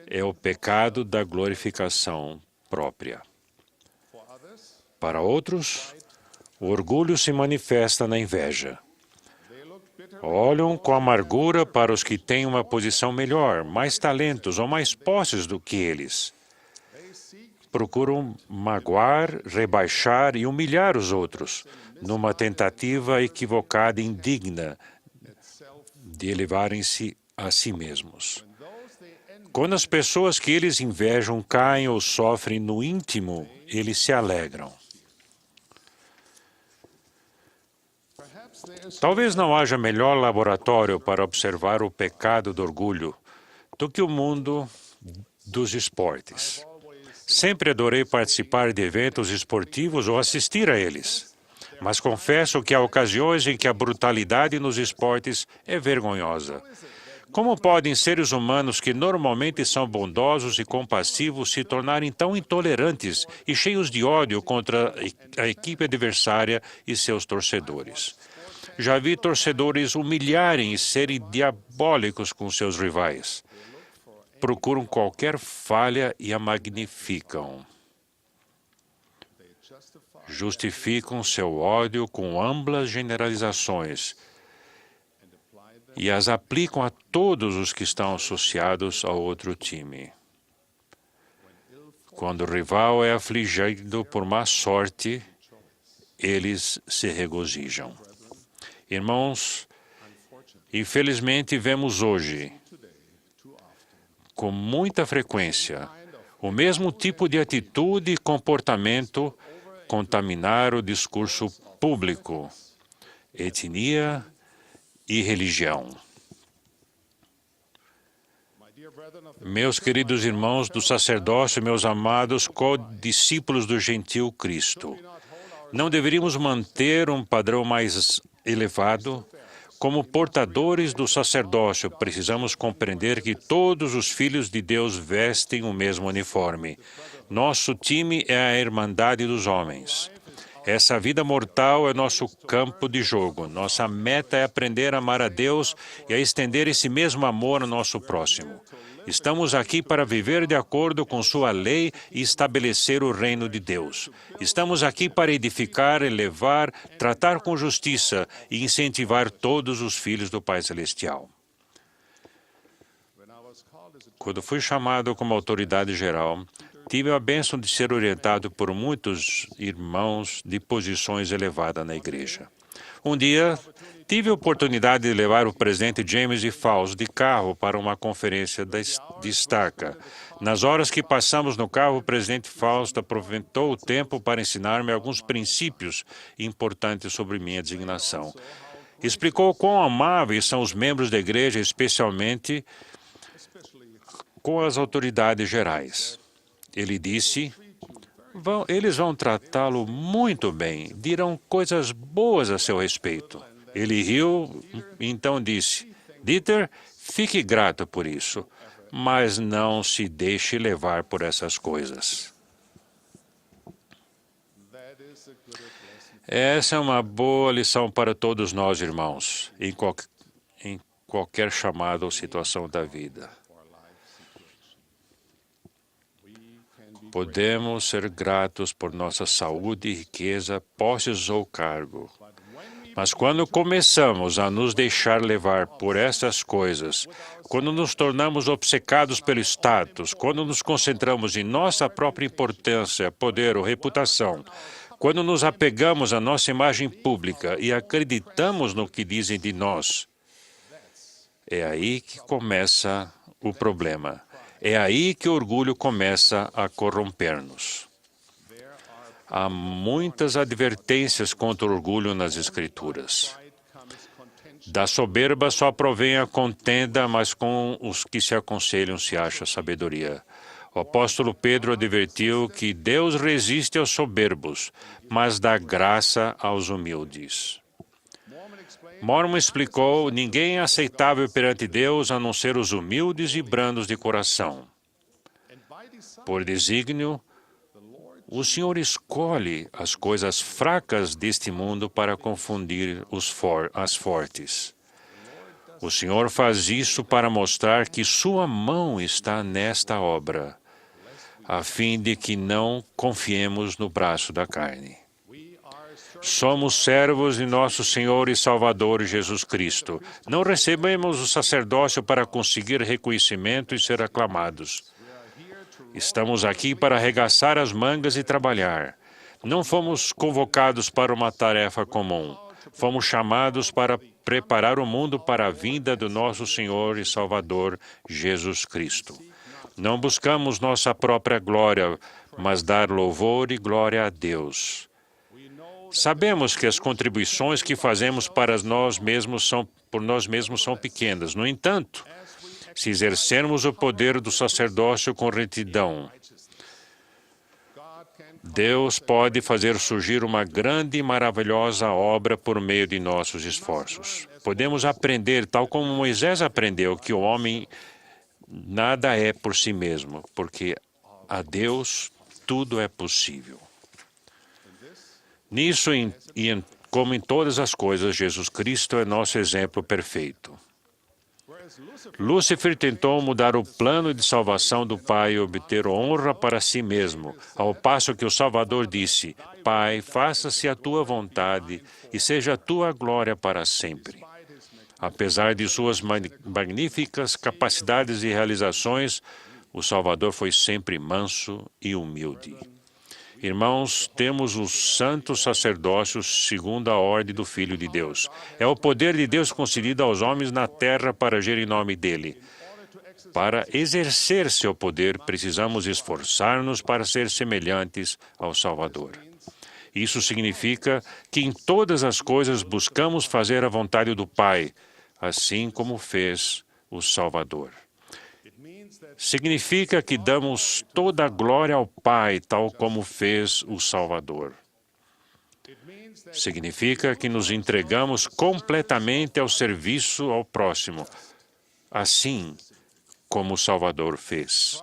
É o pecado da glorificação própria. Para outros, o orgulho se manifesta na inveja. Olham com amargura para os que têm uma posição melhor, mais talentos ou mais posses do que eles. Procuram magoar, rebaixar e humilhar os outros, numa tentativa equivocada e indigna de elevarem-se a si mesmos. Quando as pessoas que eles invejam caem ou sofrem no íntimo, eles se alegram. Talvez não haja melhor laboratório para observar o pecado do orgulho do que o mundo dos esportes. Sempre adorei participar de eventos esportivos ou assistir a eles. Mas confesso que há ocasiões em que a brutalidade nos esportes é vergonhosa. Como podem seres humanos que normalmente são bondosos e compassivos se tornarem tão intolerantes e cheios de ódio contra a equipe adversária e seus torcedores? Já vi torcedores humilharem e serem diabólicos com seus rivais. Procuram qualquer falha e a magnificam. Justificam seu ódio com amplas generalizações e as aplicam a todos os que estão associados ao outro time. Quando o rival é afligido por má sorte, eles se regozijam. Irmãos, infelizmente vemos hoje, com muita frequência, o mesmo tipo de atitude e comportamento contaminar o discurso público, etnia e religião. Meus queridos irmãos do sacerdócio, meus amados co-discípulos do gentil Cristo, não deveríamos manter um padrão mais elevado? Como portadores do sacerdócio, precisamos compreender que todos os filhos de Deus vestem o mesmo uniforme. Nosso time é a Irmandade dos Homens. Essa vida mortal é nosso campo de jogo. Nossa meta é aprender a amar a Deus e a estender esse mesmo amor ao nosso próximo. Estamos aqui para viver de acordo com sua lei e estabelecer o reino de Deus. Estamos aqui para edificar, elevar, tratar com justiça e incentivar todos os filhos do Pai Celestial. Quando fui chamado como autoridade geral, tive a bênção de ser orientado por muitos irmãos de posições elevadas na igreja. Um dia, tive a oportunidade de levar o presidente James E. Fausto de carro para uma conferência de estaca. Nas horas que passamos no carro, o presidente Fausto aproveitou o tempo para ensinar-me alguns princípios importantes sobre minha designação. Explicou quão amáveis são os membros da igreja, especialmente com as autoridades gerais. Ele disse: eles vão tratá-lo muito bem, dirão coisas boas a seu respeito. Ele riu e então disse: Dieter, fique grato por isso, mas não se deixe levar por essas coisas. Essa é uma boa lição para todos nós, irmãos, em qualquer chamada ou situação da vida. Podemos ser gratos por nossa saúde, riqueza, posses ou cargo. Mas quando começamos a nos deixar levar por essas coisas, quando nos tornamos obcecados pelo status, quando nos concentramos em nossa própria importância, poder ou reputação, quando nos apegamos à nossa imagem pública e acreditamos no que dizem de nós, é aí que começa o problema. É aí que o orgulho começa a corromper-nos. Há muitas advertências contra o orgulho nas Escrituras. Da soberba só provém a contenda, mas com os que se aconselham se acha sabedoria. O apóstolo Pedro advertiu que Deus resiste aos soberbos, mas dá graça aos humildes. Mormon explicou: ninguém é aceitável perante Deus a não ser os humildes e brandos de coração. Por desígnio, o Senhor escolhe as coisas fracas deste mundo para confundir as fortes. O Senhor faz isso para mostrar que sua mão está nesta obra, a fim de que não confiemos no braço da carne. Somos servos de nosso Senhor e Salvador Jesus Cristo. Não recebemos o sacerdócio para conseguir reconhecimento e ser aclamados. Estamos aqui para arregaçar as mangas e trabalhar. Não fomos convocados para uma tarefa comum. Fomos chamados para preparar o mundo para a vinda do nosso Senhor e Salvador, Jesus Cristo. Não buscamos nossa própria glória, mas dar louvor e glória a Deus. Sabemos que as contribuições que fazemos para nós mesmos são pequenas. No entanto, se exercermos o poder do sacerdócio com retidão, Deus pode fazer surgir uma grande e maravilhosa obra por meio de nossos esforços. Podemos aprender, tal como Moisés aprendeu, que o homem nada é por si mesmo, porque a Deus tudo é possível. Nisso, como em todas as coisas, Jesus Cristo é nosso exemplo perfeito. Lúcifer tentou mudar o plano de salvação do Pai e obter honra para si mesmo, ao passo que o Salvador disse: Pai, faça-se a tua vontade e seja a tua glória para sempre. Apesar de suas magníficas capacidades e realizações, o Salvador foi sempre manso e humilde. Irmãos, temos o santo sacerdócio segundo a ordem do Filho de Deus. É o poder de Deus concedido aos homens na terra para agir em nome dele. Para exercer seu poder, precisamos esforçar-nos para ser semelhantes ao Salvador. Isso significa que em todas as coisas buscamos fazer a vontade do Pai, assim como fez o Salvador. Significa que damos toda a glória ao Pai, tal como fez o Salvador. Significa que nos entregamos completamente ao serviço ao próximo, assim como o Salvador fez.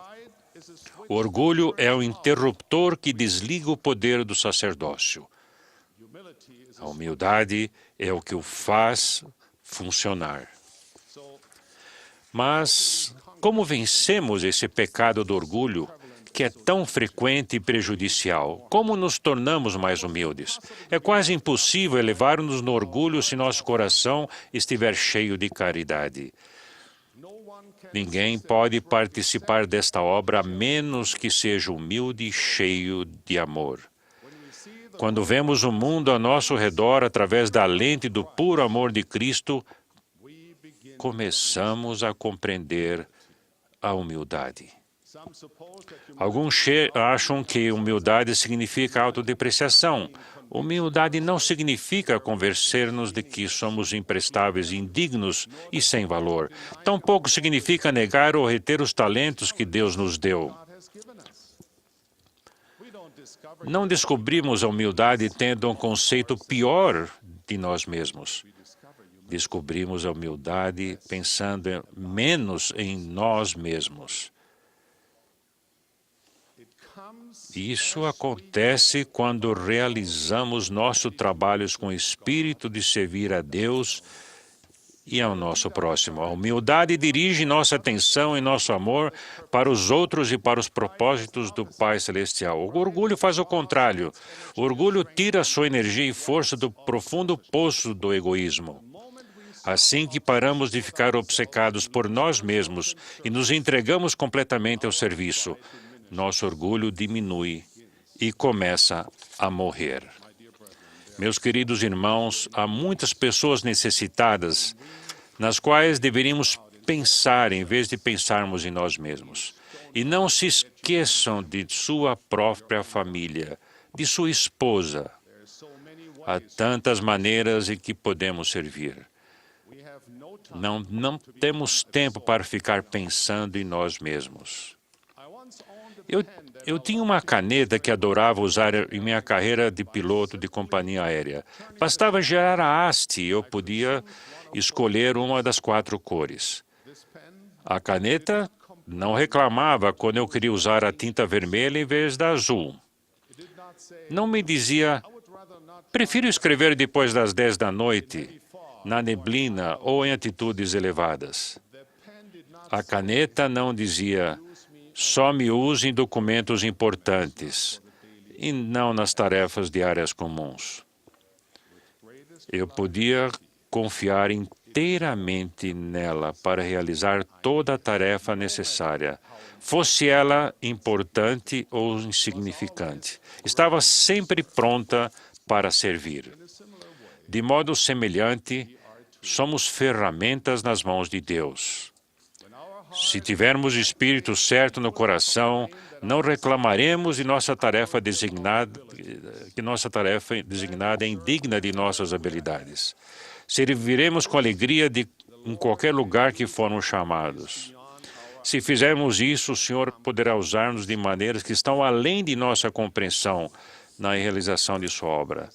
O orgulho é o interruptor que desliga o poder do sacerdócio. A humildade é o que o faz funcionar. Mas como vencemos esse pecado do orgulho, que é tão frequente e prejudicial? Como nos tornamos mais humildes? É quase impossível elevar-nos no orgulho se nosso coração estiver cheio de caridade. Ninguém pode participar desta obra a menos que seja humilde e cheio de amor. Quando vemos o mundo ao nosso redor através da lente do puro amor de Cristo, começamos a compreender a humildade. Alguns acham que humildade significa autodepreciação. Humildade não significa convencer-nos de que somos imprestáveis, indignos e sem valor. Tampouco significa negar ou reter os talentos que Deus nos deu. Não descobrimos a humildade tendo um conceito pior de nós mesmos. Descobrimos a humildade pensando menos em nós mesmos. Isso acontece quando realizamos nosso trabalho com o espírito de servir a Deus e ao nosso próximo. A humildade dirige nossa atenção e nosso amor para os outros e para os propósitos do Pai Celestial. O orgulho faz o contrário. O orgulho tira sua energia e força do profundo poço do egoísmo. Assim que paramos de ficar obcecados por nós mesmos e nos entregamos completamente ao serviço, nosso orgulho diminui e começa a morrer. Meus queridos irmãos, há muitas pessoas necessitadas nas quais deveríamos pensar em vez de pensarmos em nós mesmos. E não se esqueçam de sua própria família, de sua esposa. Há tantas maneiras em que podemos servir. Não temos tempo para ficar pensando em nós mesmos. Eu tinha uma caneta que adorava usar em minha carreira de piloto de companhia aérea. Bastava girar a haste e eu podia escolher uma das 4 cores. A caneta não reclamava quando eu queria usar a tinta vermelha em vez da azul. Não me dizia, prefiro escrever depois das 10 da noite, na neblina ou em atitudes elevadas. A caneta não dizia, só me use em documentos importantes e não nas tarefas diárias comuns. Eu podia confiar inteiramente nela para realizar toda a tarefa necessária, fosse ela importante ou insignificante. Estava sempre pronta para servir. De modo semelhante, somos ferramentas nas mãos de Deus. Se tivermos o Espírito certo no coração, não reclamaremos de nossa tarefa designada, que nossa tarefa designada é indigna de nossas habilidades. Serviremos com alegria em qualquer lugar que formos chamados. Se fizermos isso, o Senhor poderá usar-nos de maneiras que estão além de nossa compreensão na realização de sua obra.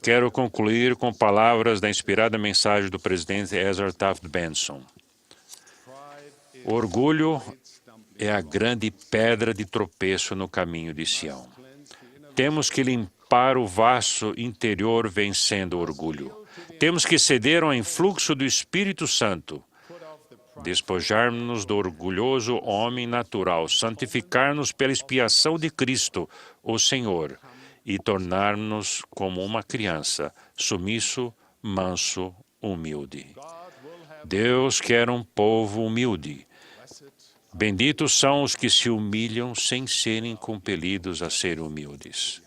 Quero concluir com palavras da inspirada mensagem do presidente Ezra Taft Benson. O orgulho é a grande pedra de tropeço no caminho de Sião. Temos que limpar o vaso interior vencendo o orgulho. Temos que ceder ao influxo do Espírito Santo, despojar-nos do orgulhoso homem natural, santificar-nos pela expiação de Cristo, o Senhor, e tornar-nos como uma criança, sumisso, manso, humilde. Deus quer um povo humilde. Benditos são os que se humilham sem serem compelidos a ser humildes.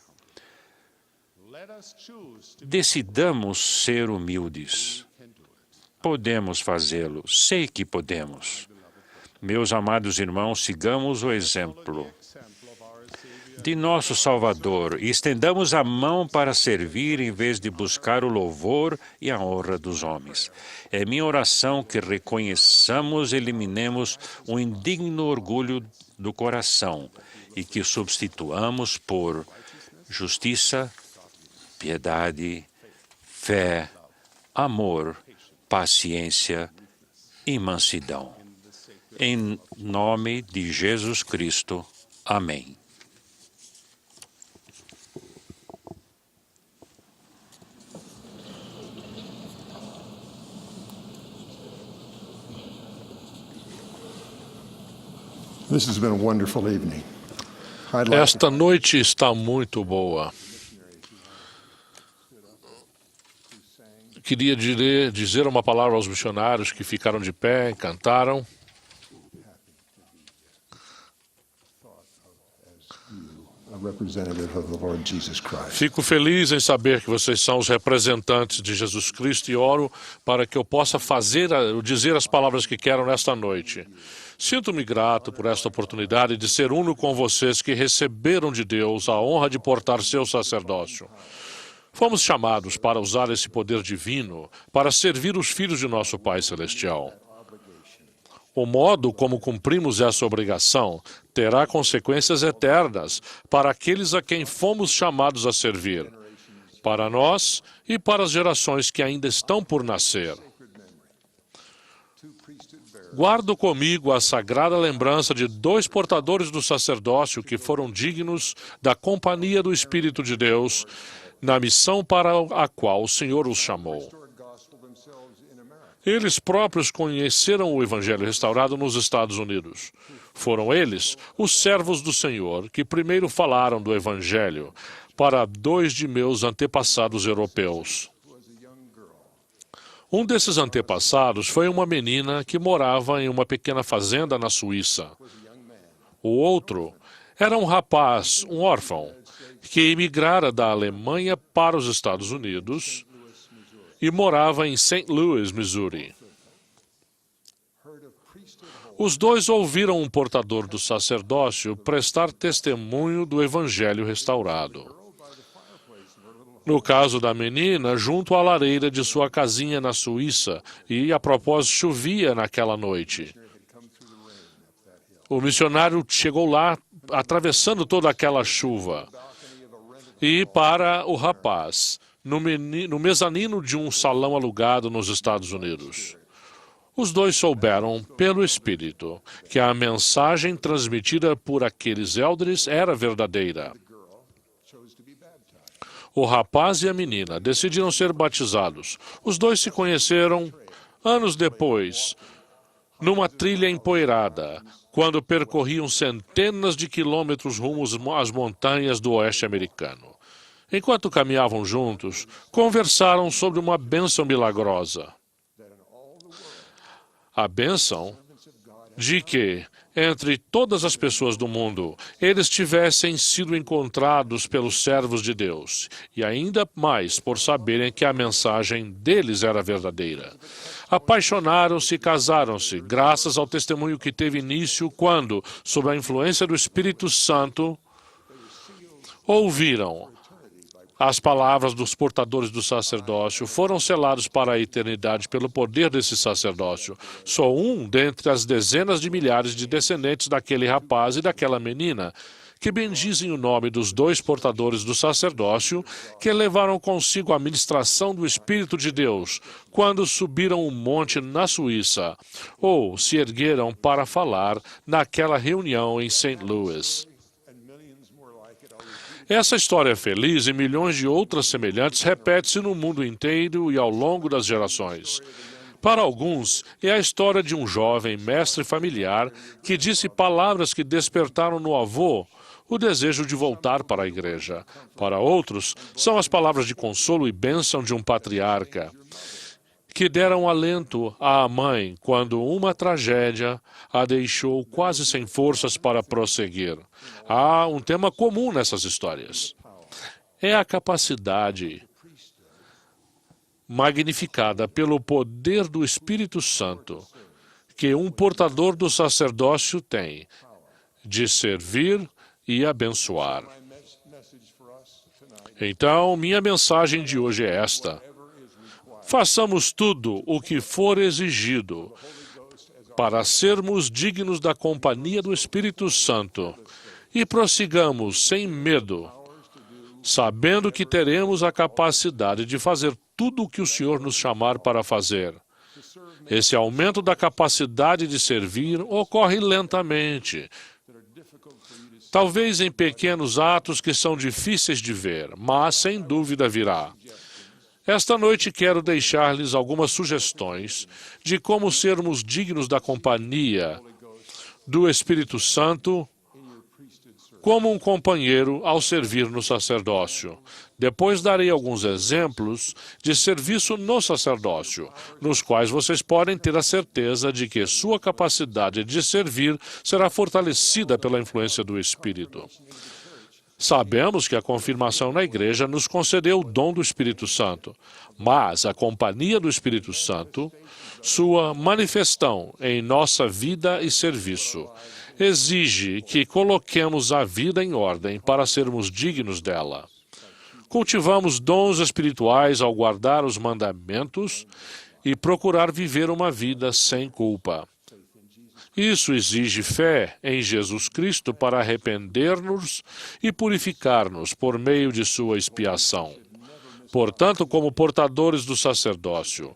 Decidamos ser humildes. Podemos fazê-lo. Sei que podemos. Meus amados irmãos, sigamos o exemplo de nosso Salvador e estendamos a mão para servir em vez de buscar o louvor e a honra dos homens. É minha oração que reconheçamos e eliminemos o indigno orgulho do coração e que substituamos por justiça, piedade, fé, amor, paciência e mansidão. Em nome de Jesus Cristo. Amém. This has been a wonderful evening. Esta noite está muito boa. Queria dizer uma palavra aos missionários que ficaram de pé e cantaram. Fico feliz em saber que vocês são os representantes de Jesus Cristo e oro para que eu possa dizer as palavras que quero nesta noite. Sinto-me grato por esta oportunidade de ser uno com vocês que receberam de Deus a honra de portar seu sacerdócio. Fomos chamados para usar esse poder divino para servir os filhos de nosso Pai Celestial. O modo como cumprimos essa obrigação terá consequências eternas para aqueles a quem fomos chamados a servir, para nós e para as gerações que ainda estão por nascer. Guardo comigo a sagrada lembrança de 2 portadores do sacerdócio que foram dignos da companhia do Espírito de Deus na missão para a qual o Senhor os chamou. Eles próprios conheceram o Evangelho restaurado nos Estados Unidos. Foram eles, os servos do Senhor, que primeiro falaram do Evangelho para 2 de meus antepassados europeus. Um desses antepassados foi uma menina que morava em uma pequena fazenda na Suíça. O outro era um rapaz, um órfão, que emigrara da Alemanha para os Estados Unidos e morava em St. Louis, Missouri. Os dois ouviram um portador do sacerdócio prestar testemunho do Evangelho restaurado. No caso da menina, junto à lareira de sua casinha na Suíça, e, a propósito, chovia naquela noite. O missionário chegou lá, atravessando toda aquela chuva. E para o rapaz, no mezanino de um salão alugado nos Estados Unidos. Os dois souberam, pelo Espírito, que a mensagem transmitida por aqueles elders era verdadeira. O rapaz e a menina decidiram ser batizados. Os dois se conheceram anos depois, numa trilha empoeirada, quando percorriam centenas de quilômetros rumo às montanhas do oeste americano. Enquanto caminhavam juntos, conversaram sobre uma bênção milagrosa. A bênção de que, entre todas as pessoas do mundo, eles tivessem sido encontrados pelos servos de Deus, e ainda mais por saberem que a mensagem deles era verdadeira. Apaixonaram-se e casaram-se, graças ao testemunho que teve início quando, sob a influência do Espírito Santo, ouviram as palavras dos portadores do sacerdócio, foram selados para a eternidade pelo poder desse sacerdócio. Só um dentre as dezenas de milhares de descendentes daquele rapaz e daquela menina, que bendizem o nome dos 2 portadores do sacerdócio, que levaram consigo a ministração do Espírito de Deus, quando subiram um monte na Suíça, ou se ergueram para falar naquela reunião em St. Louis. Essa história feliz e milhões de outras semelhantes repete-se no mundo inteiro e ao longo das gerações. Para alguns, é a história de um jovem mestre familiar que disse palavras que despertaram no avô o desejo de voltar para a igreja. Para outros, são as palavras de consolo e bênção de um patriarca que deram alento à mãe quando uma tragédia a deixou quase sem forças para prosseguir. Há um tema comum nessas histórias. É a capacidade magnificada pelo poder do Espírito Santo que um portador do sacerdócio tem de servir e abençoar. Então, minha mensagem de hoje é esta. Façamos tudo o que for exigido para sermos dignos da companhia do Espírito Santo e prossigamos sem medo, sabendo que teremos a capacidade de fazer tudo o que o Senhor nos chamar para fazer. Esse aumento da capacidade de servir ocorre lentamente, talvez em pequenos atos que são difíceis de ver, mas sem dúvida virá. Esta noite quero deixar-lhes algumas sugestões de como sermos dignos da companhia do Espírito Santo como um companheiro ao servir no sacerdócio. Depois darei alguns exemplos de serviço no sacerdócio, nos quais vocês podem ter a certeza de que sua capacidade de servir será fortalecida pela influência do Espírito. Sabemos que a confirmação na igreja nos concedeu o dom do Espírito Santo, mas a companhia do Espírito Santo, sua manifestação em nossa vida e serviço, exige que coloquemos a vida em ordem para sermos dignos dela. Cultivamos dons espirituais ao guardar os mandamentos e procurar viver uma vida sem culpa. Isso exige fé em Jesus Cristo para arrepender-nos e purificar-nos por meio de sua expiação. Portanto, como portadores do sacerdócio,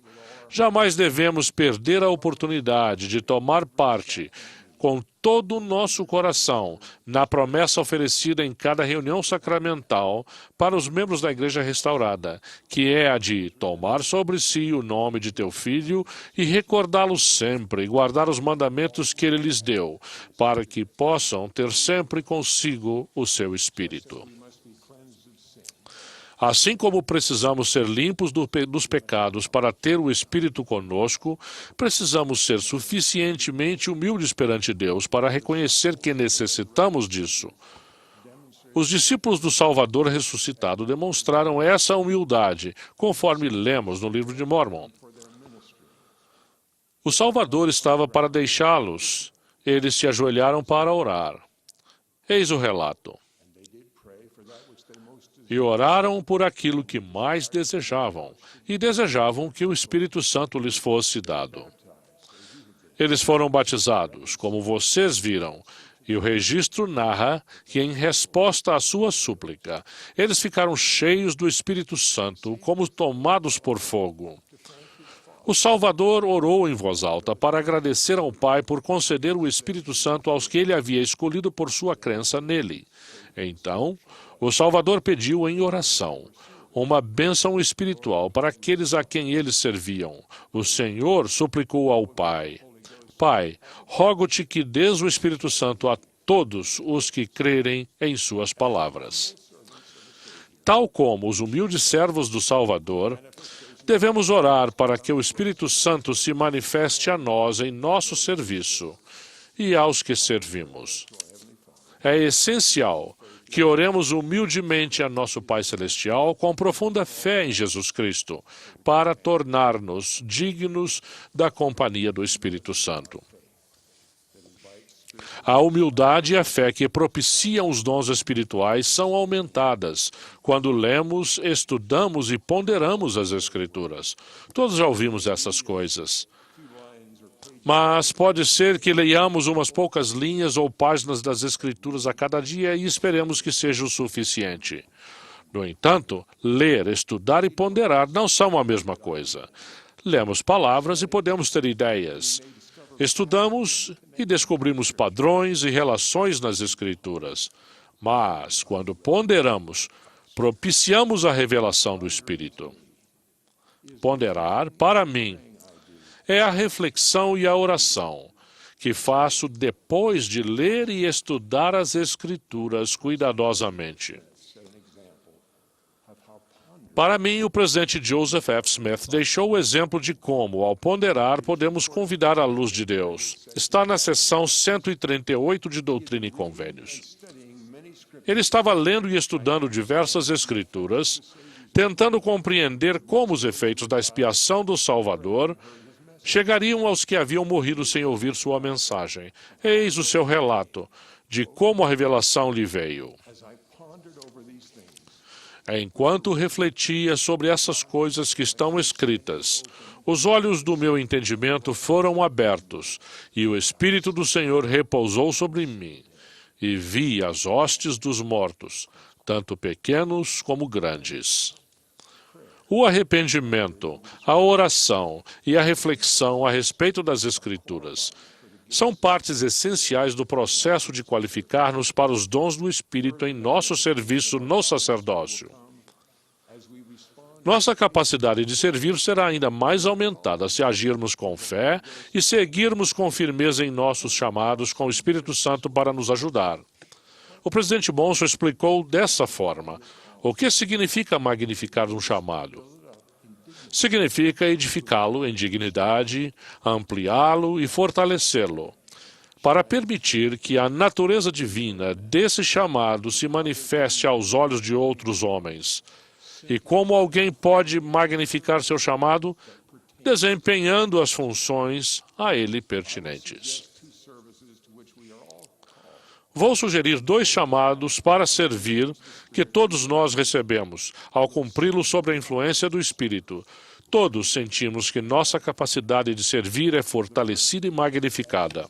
jamais devemos perder a oportunidade de tomar parte com todo o nosso coração na promessa oferecida em cada reunião sacramental para os membros da Igreja Restaurada, que é a de tomar sobre si o nome de teu Filho e recordá-lo sempre e guardar os mandamentos que ele lhes deu, para que possam ter sempre consigo o seu Espírito. Assim como precisamos ser limpos dos pecados para ter o Espírito conosco, precisamos ser suficientemente humildes perante Deus para reconhecer que necessitamos disso. Os discípulos do Salvador ressuscitado demonstraram essa humildade, conforme lemos no livro de Mórmon. O Salvador estava para deixá-los. Eles se ajoelharam para orar. Eis o relato. E oraram por aquilo que mais desejavam, e desejavam que o Espírito Santo lhes fosse dado. Eles foram batizados, como vocês viram, e o registro narra que, em resposta à sua súplica, eles ficaram cheios do Espírito Santo, como tomados por fogo. O Salvador orou em voz alta para agradecer ao Pai por conceder o Espírito Santo aos que ele havia escolhido por sua crença nele. Então, o Salvador pediu em oração uma bênção espiritual para aqueles a quem eles serviam. O Senhor suplicou ao Pai: Pai, rogo-te que dês o Espírito Santo a todos os que crerem em suas palavras. Tal como os humildes servos do Salvador, devemos orar para que o Espírito Santo se manifeste a nós em nosso serviço e aos que servimos. É essencial que oremos humildemente a nosso Pai Celestial com profunda fé em Jesus Cristo, para tornar-nos dignos da companhia do Espírito Santo. A humildade e a fé que propiciam os dons espirituais são aumentadas quando lemos, estudamos e ponderamos as Escrituras. Todos já ouvimos essas coisas. Mas pode ser que leiamos umas poucas linhas ou páginas das Escrituras a cada dia e esperemos que seja o suficiente. No entanto, ler, estudar e ponderar não são a mesma coisa. Lemos palavras e podemos ter ideias. Estudamos e descobrimos padrões e relações nas Escrituras. Mas, quando ponderamos, propiciamos a revelação do Espírito. Ponderar, para mim, é a reflexão e a oração que faço depois de ler e estudar as Escrituras cuidadosamente. Para mim, o presidente Joseph F. Smith deixou o exemplo de como, ao ponderar, podemos convidar a luz de Deus. Está na seção 138 de Doutrina e Convênios. Ele estava lendo e estudando diversas Escrituras, tentando compreender como os efeitos da expiação do Salvador chegariam aos que haviam morrido sem ouvir sua mensagem. Eis o seu relato de como a revelação lhe veio. Enquanto refletia sobre essas coisas que estão escritas, os olhos do meu entendimento foram abertos, e o Espírito do Senhor repousou sobre mim, e vi as hostes dos mortos, tanto pequenos como grandes. O arrependimento, a oração e a reflexão a respeito das Escrituras são partes essenciais do processo de qualificar-nos para os dons do Espírito em nosso serviço no sacerdócio. Nossa capacidade de servir será ainda mais aumentada se agirmos com fé e seguirmos com firmeza em nossos chamados com o Espírito Santo para nos ajudar. O presidente Monson explicou dessa forma: o que significa magnificar um chamado? Significa edificá-lo em dignidade, ampliá-lo e fortalecê-lo, para permitir que a natureza divina desse chamado se manifeste aos olhos de outros homens. E como alguém pode magnificar seu chamado? Desempenhando as funções a ele pertinentes. Vou sugerir 2 chamados para servir que todos nós recebemos, ao cumpri-lo sob a influência do Espírito. Todos sentimos que nossa capacidade de servir é fortalecida e magnificada.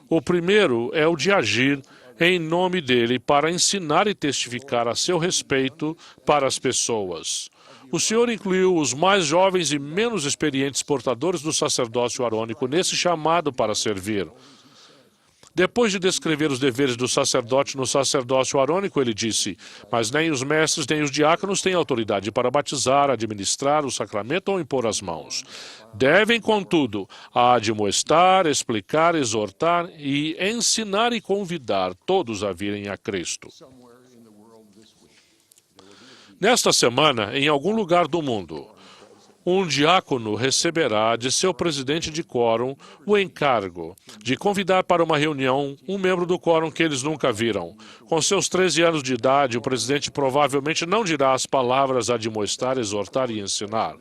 O primeiro é o de agir em nome dele para ensinar e testificar a seu respeito para as pessoas. O Senhor incluiu os mais jovens e menos experientes portadores do sacerdócio arônico nesse chamado para servir. Depois de descrever os deveres do sacerdote no sacerdócio arônico, ele disse: mas nem os mestres nem os diáconos têm autoridade para batizar, administrar o sacramento ou impor as mãos. Devem, contudo, admoestar, explicar, exortar e ensinar e convidar todos a virem a Cristo. Nesta semana, em algum lugar do mundo, um diácono receberá de seu presidente de quórum o encargo de convidar para uma reunião um membro do quórum que eles nunca viram. Com seus 13 anos de idade, o presidente provavelmente não dirá as palavras admoestar, exortar e ensinar.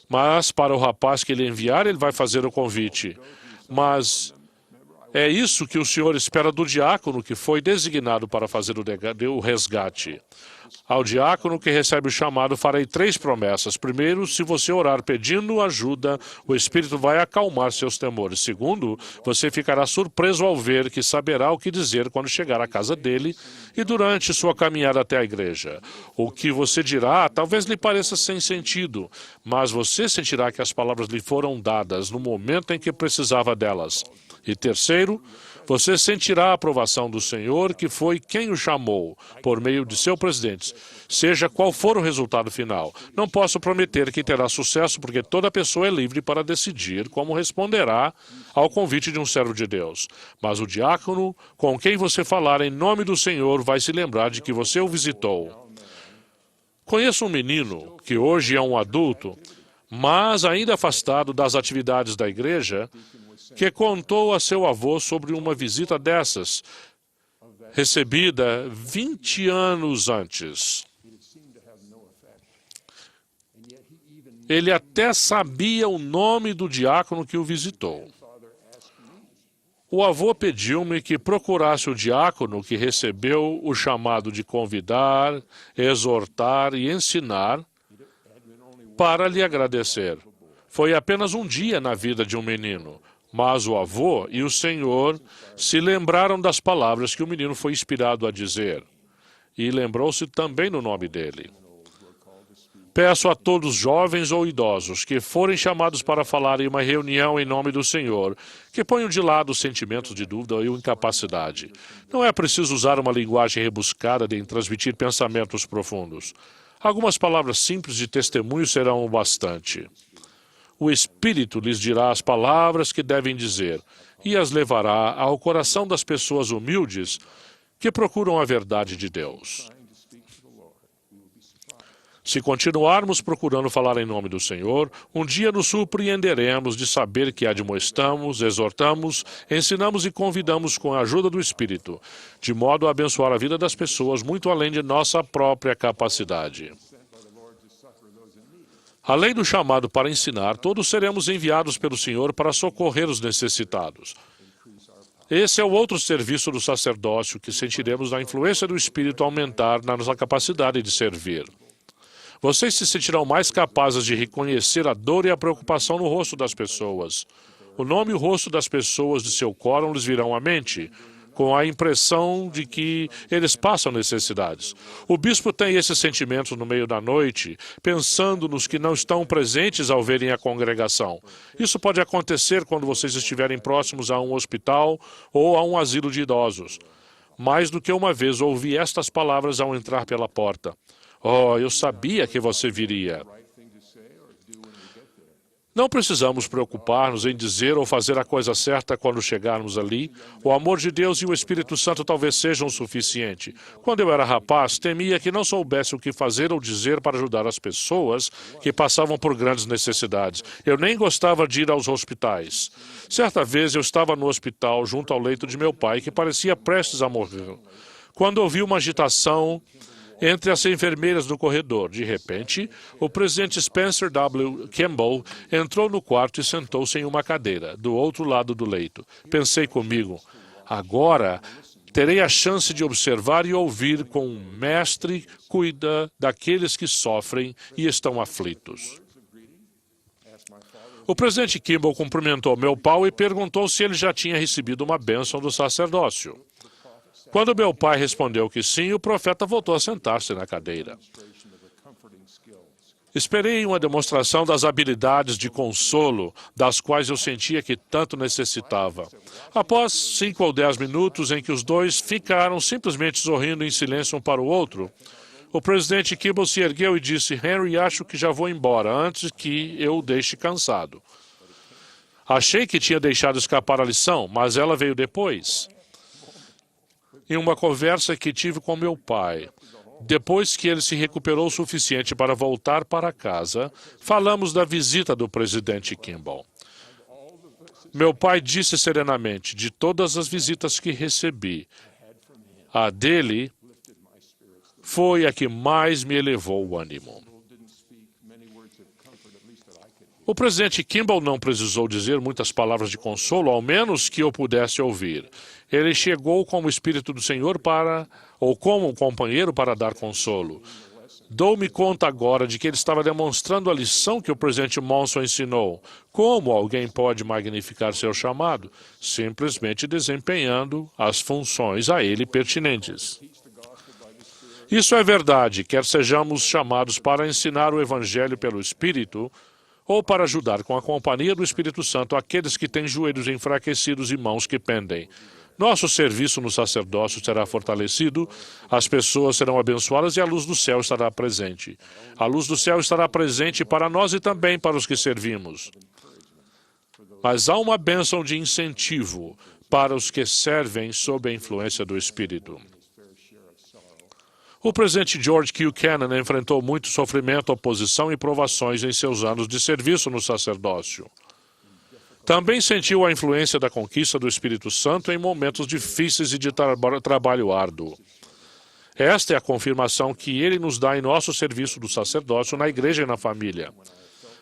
Mas para o rapaz que ele enviar, ele vai fazer o convite. Mas é isso que o Senhor espera do diácono que foi designado para fazer o resgate. Ao diácono que recebe o chamado, farei 3 promessas. Primeiro, se você orar pedindo ajuda, o Espírito vai acalmar seus temores. Segundo, você ficará surpreso ao ver que saberá o que dizer quando chegar à casa dele e durante sua caminhada até a igreja. O que você dirá talvez lhe pareça sem sentido, mas você sentirá que as palavras lhe foram dadas no momento em que precisava delas. E terceiro, você sentirá a aprovação do Senhor, que foi quem o chamou, por meio de seu presidente, seja qual for o resultado final. Não posso prometer que terá sucesso, porque toda pessoa é livre para decidir como responderá ao convite de um servo de Deus. Mas o diácono, com quem você falar em nome do Senhor, vai se lembrar de que você o visitou. Conheço um menino, que hoje é um adulto, mas ainda afastado das atividades da igreja, que contou a seu avô sobre uma visita dessas, recebida 20 anos antes. Ele até sabia o nome do diácono que o visitou. O avô pediu-me que procurasse o diácono que recebeu o chamado de convidar, exortar e ensinar para lhe agradecer. Foi apenas um dia na vida de um menino. Mas o avô e o Senhor se lembraram das palavras que o menino foi inspirado a dizer. E lembrou-se também no nome dele. Peço a todos, jovens ou idosos, que forem chamados para falar em uma reunião em nome do Senhor, que ponham de lado os sentimentos de dúvida ou incapacidade. Não é preciso usar uma linguagem rebuscada de transmitir pensamentos profundos. Algumas palavras simples de testemunho serão o bastante. O Espírito lhes dirá as palavras que devem dizer e as levará ao coração das pessoas humildes que procuram a verdade de Deus. Se continuarmos procurando falar em nome do Senhor, um dia nos surpreenderemos de saber que admoestamos, exortamos, ensinamos e convidamos com a ajuda do Espírito, de modo a abençoar a vida das pessoas muito além de nossa própria capacidade. Além do chamado para ensinar, todos seremos enviados pelo Senhor para socorrer os necessitados. Esse é o outro serviço do sacerdócio que sentiremos a influência do Espírito aumentar na nossa capacidade de servir. Vocês se sentirão mais capazes de reconhecer a dor e a preocupação no rosto das pessoas. O nome e o rosto das pessoas de seu quórum lhes virão à mente, com a impressão de que eles passam necessidades. O bispo tem esses sentimentos no meio da noite, pensando nos que não estão presentes ao verem a congregação. Isso pode acontecer quando vocês estiverem próximos a um hospital ou a um asilo de idosos. Mais do que uma vez ouvi estas palavras ao entrar pela porta. Oh, eu sabia que você viria. Não precisamos preocupar-nos em dizer ou fazer a coisa certa quando chegarmos ali. O amor de Deus e o Espírito Santo talvez sejam o suficiente. Quando eu era rapaz, temia que não soubesse o que fazer ou dizer para ajudar as pessoas que passavam por grandes necessidades. Eu nem gostava de ir aos hospitais. Certa vez eu estava no hospital junto ao leito de meu pai, que parecia prestes a morrer. Quando ouvi uma agitação entre as enfermeiras no corredor, de repente, o presidente Spencer W. Kimball entrou no quarto e sentou-se em uma cadeira, do outro lado do leito. Pensei comigo, agora terei a chance de observar e ouvir como um mestre cuida daqueles que sofrem e estão aflitos. O presidente Kimball cumprimentou meu pai e perguntou se ele já tinha recebido uma bênção do sacerdócio. Quando meu pai respondeu que sim, o profeta voltou a sentar-se na cadeira. Esperei uma demonstração das habilidades de consolo, das quais eu sentia que tanto necessitava. Após 5 ou 10 minutos em que os dois ficaram simplesmente sorrindo em silêncio um para o outro, o presidente Kimball se ergueu e disse: Henry, acho que já vou embora, antes que eu o deixe cansado. Achei que tinha deixado escapar a lição, mas ela veio depois. Em uma conversa que tive com meu pai, depois que ele se recuperou o suficiente para voltar para casa, falamos da visita do presidente Kimball. Meu pai disse serenamente: de todas as visitas que recebi, a dele foi a que mais me elevou o ânimo. O presidente Kimball não precisou dizer muitas palavras de consolo, ao menos que eu pudesse ouvir. Ele chegou como Espírito do Senhor como um companheiro para dar consolo. Dou-me conta agora de que ele estava demonstrando a lição que o presidente Monson ensinou. Como alguém pode magnificar seu chamado? Simplesmente desempenhando as funções a ele pertinentes. Isso é verdade, quer sejamos chamados para ensinar o Evangelho pelo Espírito, ou para ajudar com a companhia do Espírito Santo aqueles que têm joelhos enfraquecidos e mãos que pendem. Nosso serviço no sacerdócio será fortalecido, as pessoas serão abençoadas e a luz do céu estará presente. A luz do céu estará presente para nós e também para os que servimos. Mas há uma bênção de incentivo para os que servem sob a influência do Espírito. O presidente George Q. Cannon enfrentou muito sofrimento, oposição e provações em seus anos de serviço no sacerdócio. Também sentiu a influência da conquista do Espírito Santo em momentos difíceis e de trabalho árduo. Esta é a confirmação que ele nos dá em nosso serviço do sacerdócio na igreja e na família.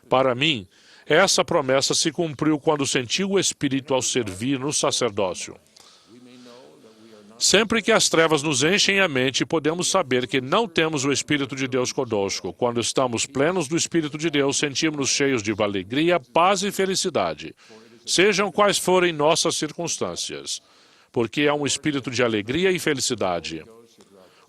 Para mim, essa promessa se cumpriu quando senti o Espírito ao servir no sacerdócio. Sempre que as trevas nos enchem a mente, podemos saber que não temos o Espírito de Deus conosco. Quando estamos plenos do Espírito de Deus, sentimos-nos cheios de alegria, paz e felicidade, sejam quais forem nossas circunstâncias, porque é um espírito de alegria e felicidade.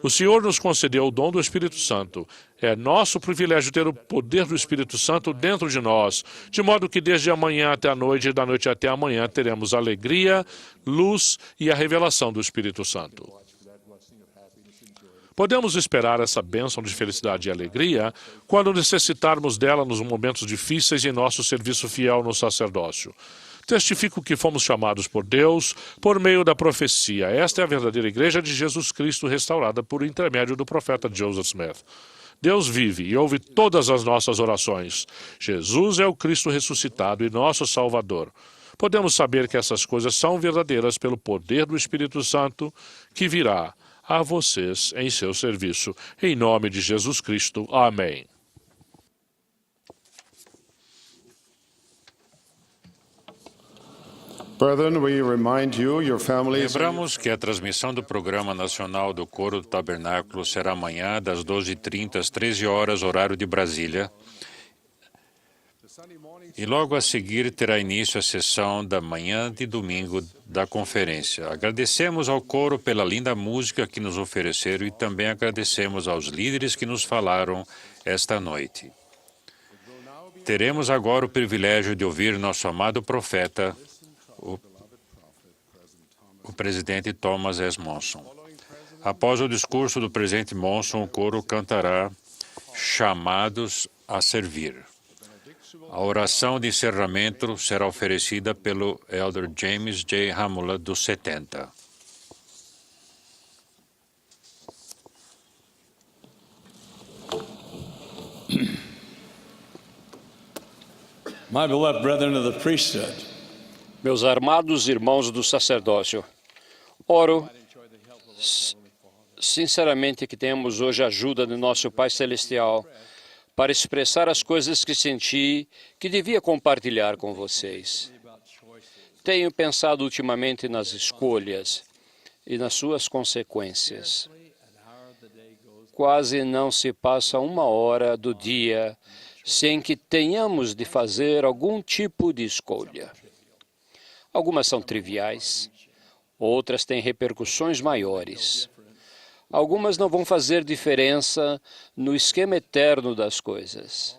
O Senhor nos concedeu o dom do Espírito Santo. É nosso privilégio ter o poder do Espírito Santo dentro de nós, de modo que desde amanhã até a noite e da noite até amanhã teremos alegria, luz e a revelação do Espírito Santo. Podemos esperar essa bênção de felicidade e alegria quando necessitarmos dela nos momentos difíceis em nosso serviço fiel no sacerdócio. Testifico que fomos chamados por Deus por meio da profecia. Esta é a verdadeira igreja de Jesus Cristo restaurada por intermédio do profeta Joseph Smith. Deus vive e ouve todas as nossas orações. Jesus é o Cristo ressuscitado e nosso Salvador. Podemos saber que essas coisas são verdadeiras pelo poder do Espírito Santo que virá a vocês em seu serviço. Em nome de Jesus Cristo. Amém. Lembramos que a transmissão do Programa Nacional do Coro do Tabernáculo será amanhã, das 12h30 às 13 horas, horário de Brasília. E logo a seguir terá início a sessão da manhã de domingo da conferência. Agradecemos ao coro pela linda música que nos ofereceram e também agradecemos aos líderes que nos falaram esta noite. Teremos agora o privilégio de ouvir nosso amado profeta, o presidente Thomas S. Monson. Após o discurso do presidente Monson, o coro cantará Chamados a Servir. A oração de encerramento será oferecida pelo Elder James J. Hamula, dos 70. My beloved brethren of the priesthood, meus amados irmãos do sacerdócio, oro sinceramente que tenhamos hoje a ajuda do nosso Pai Celestial para expressar as coisas que senti que devia compartilhar com vocês. Tenho pensado ultimamente nas escolhas e nas suas consequências. Quase não se passa uma hora do dia sem que tenhamos de fazer algum tipo de escolha. Algumas são triviais, outras têm repercussões maiores. Algumas não vão fazer diferença no esquema eterno das coisas,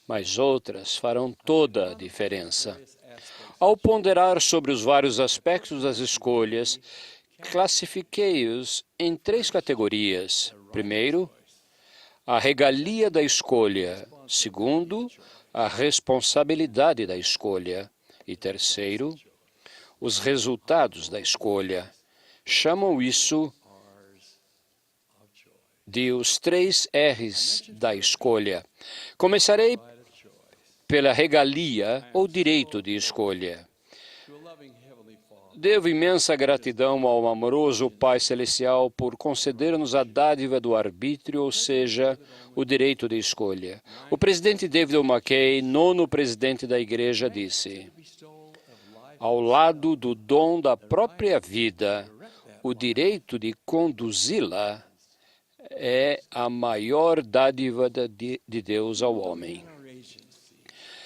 mas outras farão toda a diferença. Ao ponderar sobre os vários aspectos das escolhas, classifiquei-os em 3 categorias. Primeiro, a regalia da escolha. Segundo, a responsabilidade da escolha. E terceiro, os resultados da escolha. Chamam isso de os 3 R's da escolha. Começarei pela regalia ou direito de escolha. Devo imensa gratidão ao amoroso Pai Celestial por conceder-nos a dádiva do arbítrio, ou seja, o direito de escolha. O presidente David O. McKay, 9º presidente da Igreja, disse: ao lado do dom da própria vida, o direito de conduzi-la é a maior dádiva de Deus ao homem.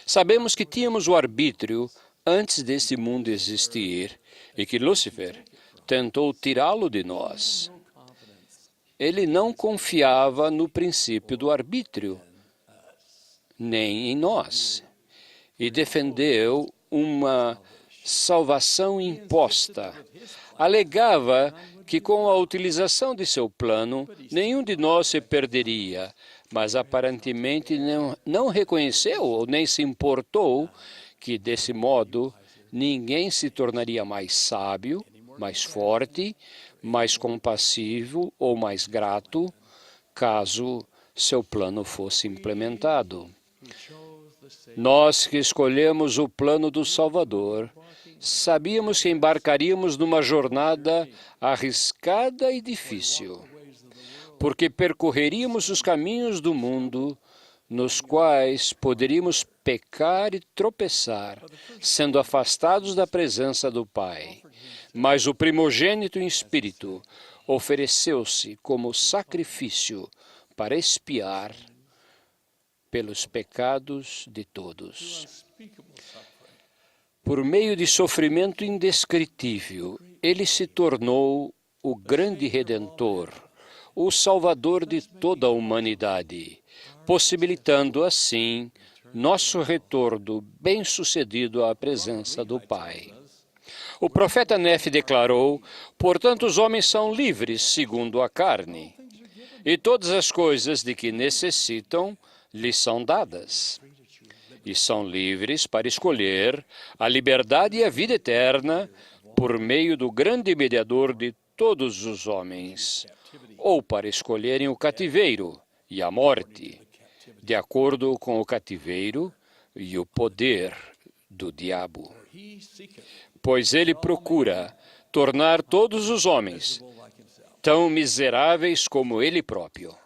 Sabemos que tínhamos o arbítrio antes desse mundo existir e que Lúcifer tentou tirá-lo de nós. Ele não confiava no princípio do arbítrio, nem em nós, e defendeu uma salvação imposta. Alegava que com a utilização de seu plano, nenhum de nós se perderia, mas aparentemente não reconheceu ou nem se importou que, desse modo, ninguém se tornaria mais sábio, mais forte, mais compassivo ou mais grato, caso seu plano fosse implementado. Nós que escolhemos o plano do Salvador, sabíamos que embarcaríamos numa jornada arriscada e difícil, porque percorreríamos os caminhos do mundo nos quais poderíamos pecar e tropeçar, sendo afastados da presença do Pai. Mas o primogênito em espírito ofereceu-se como sacrifício para expiar pelos pecados de todos. Por meio de sofrimento indescritível, ele se tornou o grande Redentor, o Salvador de toda a humanidade, possibilitando assim nosso retorno bem-sucedido à presença do Pai. O profeta Nefe declarou: portanto, os homens são livres segundo a carne, e todas as coisas de que necessitam lhes são dadas. E são livres para escolher a liberdade e a vida eterna por meio do grande mediador de todos os homens, ou para escolherem o cativeiro e a morte, de acordo com o cativeiro e o poder do diabo. Pois ele procura tornar todos os homens tão miseráveis como ele próprio.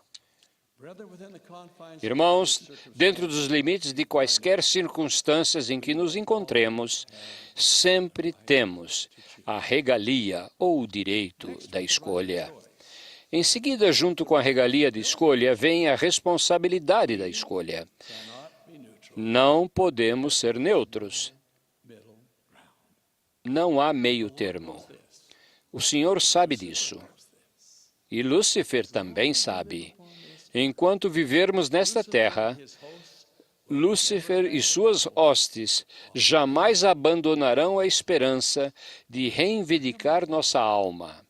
Irmãos, dentro dos limites de quaisquer circunstâncias em que nos encontremos, sempre temos a regalia ou o direito da escolha. Em seguida, junto com a regalia de escolha, vem a responsabilidade da escolha. Não podemos ser neutros. Não há meio termo. O Senhor sabe disso. E Lúcifer também sabe. Enquanto vivermos nesta terra, Lúcifer e suas hostes jamais abandonarão a esperança de reivindicar nossa alma.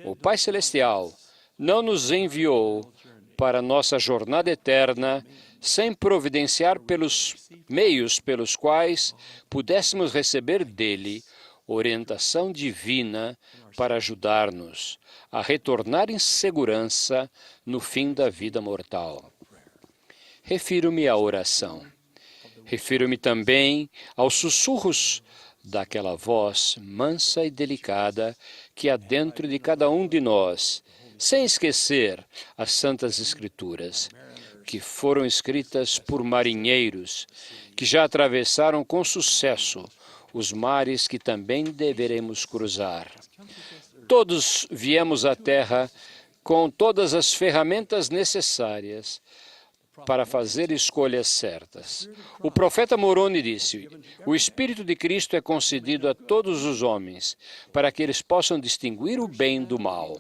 O Pai Celestial não nos enviou para nossa jornada eterna sem providenciar pelos meios pelos quais pudéssemos receber dele orientação divina para ajudar-nos a retornar em segurança no fim da vida mortal. Refiro-me à oração. Refiro-me também aos sussurros daquela voz mansa e delicada que há dentro de cada um de nós, sem esquecer as Santas Escrituras, que foram escritas por marinheiros que já atravessaram com sucesso os mares que também deveremos cruzar. Todos viemos à Terra com todas as ferramentas necessárias para fazer escolhas certas. O profeta Moroni disse: o Espírito de Cristo é concedido a todos os homens, para que eles possam distinguir o bem do mal.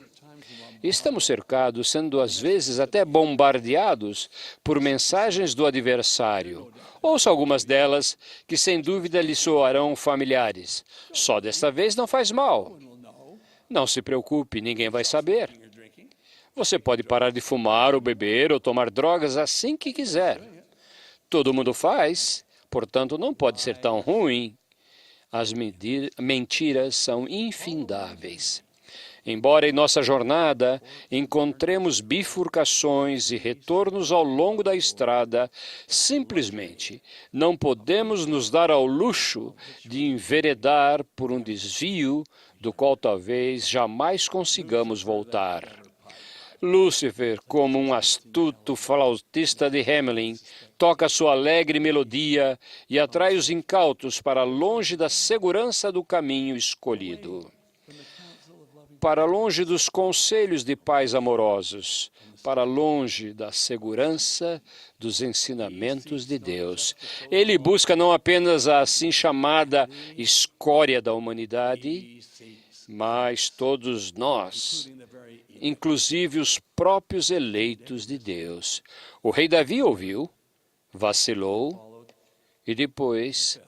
Estamos cercados, sendo às vezes até bombardeados por mensagens do adversário. Ouça algumas delas que sem dúvida lhe soarão familiares. Só desta vez não faz mal. Não se preocupe, ninguém vai saber. Você pode parar de fumar ou beber ou tomar drogas assim que quiser. Todo mundo faz, portanto não pode ser tão ruim. As mentiras são infindáveis. Embora em nossa jornada encontremos bifurcações e retornos ao longo da estrada, simplesmente não podemos nos dar ao luxo de enveredar por um desvio do qual talvez jamais consigamos voltar. Lúcifer, como um astuto flautista de Hamelin, toca sua alegre melodia e atrai os incautos para longe da segurança do caminho escolhido. Para longe dos conselhos de pais amorosos, para longe da segurança dos ensinamentos de Deus. Ele busca não apenas a assim chamada escória da humanidade, mas todos nós, inclusive os próprios eleitos de Deus. O rei Davi ouviu, vacilou e depois